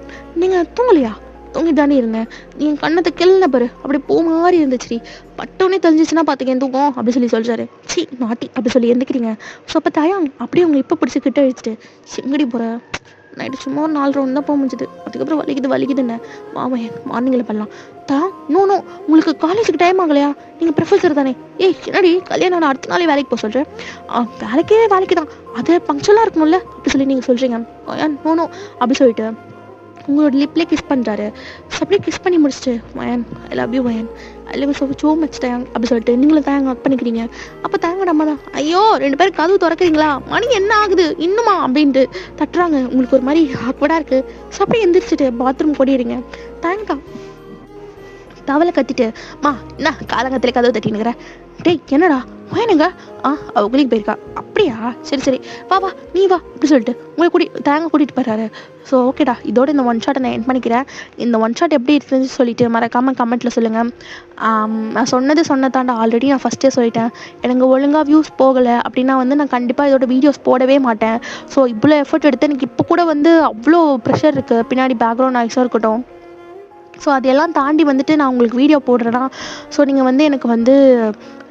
நீங்கள் தூங்கலையா? தூங்கிட்டு தானே இருந்தேன். நீங்கள் கண்ணத்தை கிள்ளன பாரு அப்படி பூ மாதிரி இருந்துச்சு, பட்டோன்னே தெரிஞ்சிச்சுன்னா பார்த்துக்கேன் தூக்கம் அப்படி சொல்கிறாரு. சி நாட்டி அப்படி சொல்லி எந்திக்கிறீங்க. ஸோ அப்போ தாயாங்க அப்படியே அவங்க இப்போ பிடிச்சி கிட்ட அழிச்சிட்டு எங்கடி போகிற? நைட்டு சும்மா ஒரு 4 ரவுண்ட் தான் போக முடிஞ்சுது, அதுக்கப்புறம் வலிக்குதுன்னு மாமையன் மார்னிங்கில் பண்ணலாம். நோ உங்களுக்கு காலேஜுக்கு டைம் ஆகலையா? நீங்கள் ப்ரொஃபஸர் தானே? ஏய் என்னடி கல்யாணம் நான் அடுத்த நாளே வேலைக்கு போக சொல்கிறேன். வேலைக்கு தான் அது பங்க்சுவலாக இருக்கணும்ல அப்படி சொல்லி நீங்கள் சொல்கிறீங்க. நோ அப்படி சொல்லிட்டு உங்களோட லிப்லேயே கிஸ் பண்ணுறாரு. ஸோ அப்படியே கிஸ் பண்ணி முடிச்சுட்டு Mayan I love you Mayan I love you so much thank அப்படி சொல்லிட்டு நீங்களும் தேங்க ஒர்க் பண்ணிக்கிறீங்க. அப்போ தேங்க நம்ம தான் ஐயோ 2 பேரும் கதவு திறக்கிறீங்களா, மணி என்ன ஆகுது இன்னுமா அப்படின்ட்டு தட்டுறாங்க. உங்களுக்கு ஒரு மாதிரி ஆக்வர்டாக இருக்குது. ஸோ அப்படியே எந்திரிச்சிட்டு பாத்ரூம் கொடிடுறீங்க. தேங்க்கா தவளை கத்திட்டு என்ன காலங்கத்தில் கதவு தட்டினுங்கிற? டேய் என்னடா மயனுங்க? அவள் குளிக்கு போயிருக்கா. அப்படியா சரி வா நீ வா அப்படி சொல்லிட்டு உங்களை தேங்க கூட்டிகிட்டு போயிடுறாரு. ஸோ ஓகேடா இதோட இந்த ஒன் ஷாட்டை நான் எண்ட் பண்ணிக்கிறேன். இந்த ஒன் ஷாட் எப்படி இருந்துச்சு சொல்லிட்டு மறக்காமல் கமெண்ட்டில் சொல்லுங்கள். நான் சொன்னதாண்டா ஆல்ரெடி நான் ஃபஸ்ட்டே சொல்லிட்டேன். எனக்கு ஒழுங்காக வியூஸ் போகலை அப்படின்னா நான் கண்டிப்பாக இதோட வீடியோஸ் போடவே மாட்டேன். ஸோ இவ்வளோ எஃபர்ட் எடுத்து எனக்கு இப்போ கூட அவ்வளோ ப்ரெஷர் இருக்குது, பின்னாடி பேக்ரவுண்ட் நாய்ஸாக இருக்கட்டும். ஸோ அதெல்லாம் தாண்டி நான் உங்களுக்கு வீடியோ போடுறேன்னா ஸோ நீங்கள் எனக்கு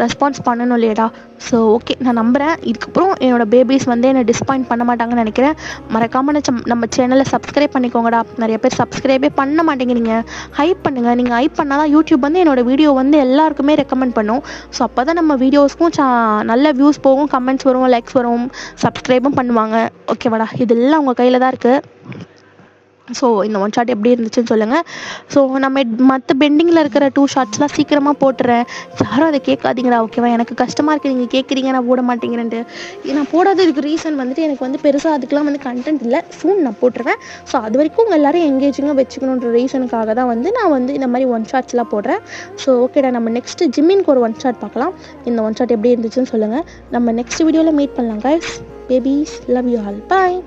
ரெஸ்பான்ஸ் பண்ணணும் இல்லையடா. ஸோ ஓகே நான் நம்புகிறேன் இதுக்கப்புறம் என்னோடய பேபிஸ் என்னை டிஸப்பாயிண்ட் பண்ண மாட்டாங்கன்னு நினைக்கிறேன். மறக்காமல் நம்ம சேனலை சப்ஸ்கிரைப் பண்ணிக்கோங்கடா. நிறைய பேர் சப்ஸ்கிரைபே பண்ண மாட்டேங்கிறீங்க. ஹைப் பண்ணுங்கள். நீங்கள் ஹைப் பண்ணால் தான் யூடியூப் என்னோடய வீடியோ எல்லாருக்குமே ரெக்கமெண்ட் பண்ணும். ஸோ அப்போ தான் நம்ம வீடியோஸ்க்கும் நல்ல வியூஸ் போகும், கமெண்ட்ஸ் வரும், லைக்ஸ் வரும், சப்ஸ்கிரைபும் பண்ணுவாங்க. ஓகேவாடா இதெல்லாம் உங்கள் கையில் தான் இருக்குது. ஸோ இந்த ஒன் ஷாட் எப்படி இருந்துச்சுன்னு சொல்லுங்கள். ஸோ நம்ம மற்ற பெண்டிங்கில் இருக்கிற 2 ஷார்ட்ஸ்லாம் சீக்கிரமாக போட்டுறேன். யாரும் அதை கேட்காதீங்கடா ஓகேவா? எனக்கு கஷ்டமாக இருக்குது நீங்கள் கேட்குறீங்க நான் போட மாட்டேங்கிறேன்ட்டு. நான் போடாததுக்கு ரீசன் எனக்கு பெருசாக அதுக்கெலாம் கண்டென்ட் இல்லை. சூன் நான் போட்டுருவேன். ஸோ அது வரைக்கும் உங்கள் எல்லோரும் எங்கேஜிங்காக வச்சுக்கணுன்ற ரீசனுக்காக தான் நான் இந்த மாதிரி ஒன் ஷார்ட்ஸ்லாம் போடுறேன். ஸோ ஓகேடா நம்ம நெக்ஸ்ட்டு ஜிம்மின்க்கு ஒரு ஒன் ஷாட் பார்க்கலாம். இந்த ஒன் ஷாட் எப்படி இருந்துச்சுன்னு சொல்லுங்கள். நம்ம நெக்ஸ்ட் வீடியோவில் மீட் பண்ணலாம் guys. Babies love you all. Bye.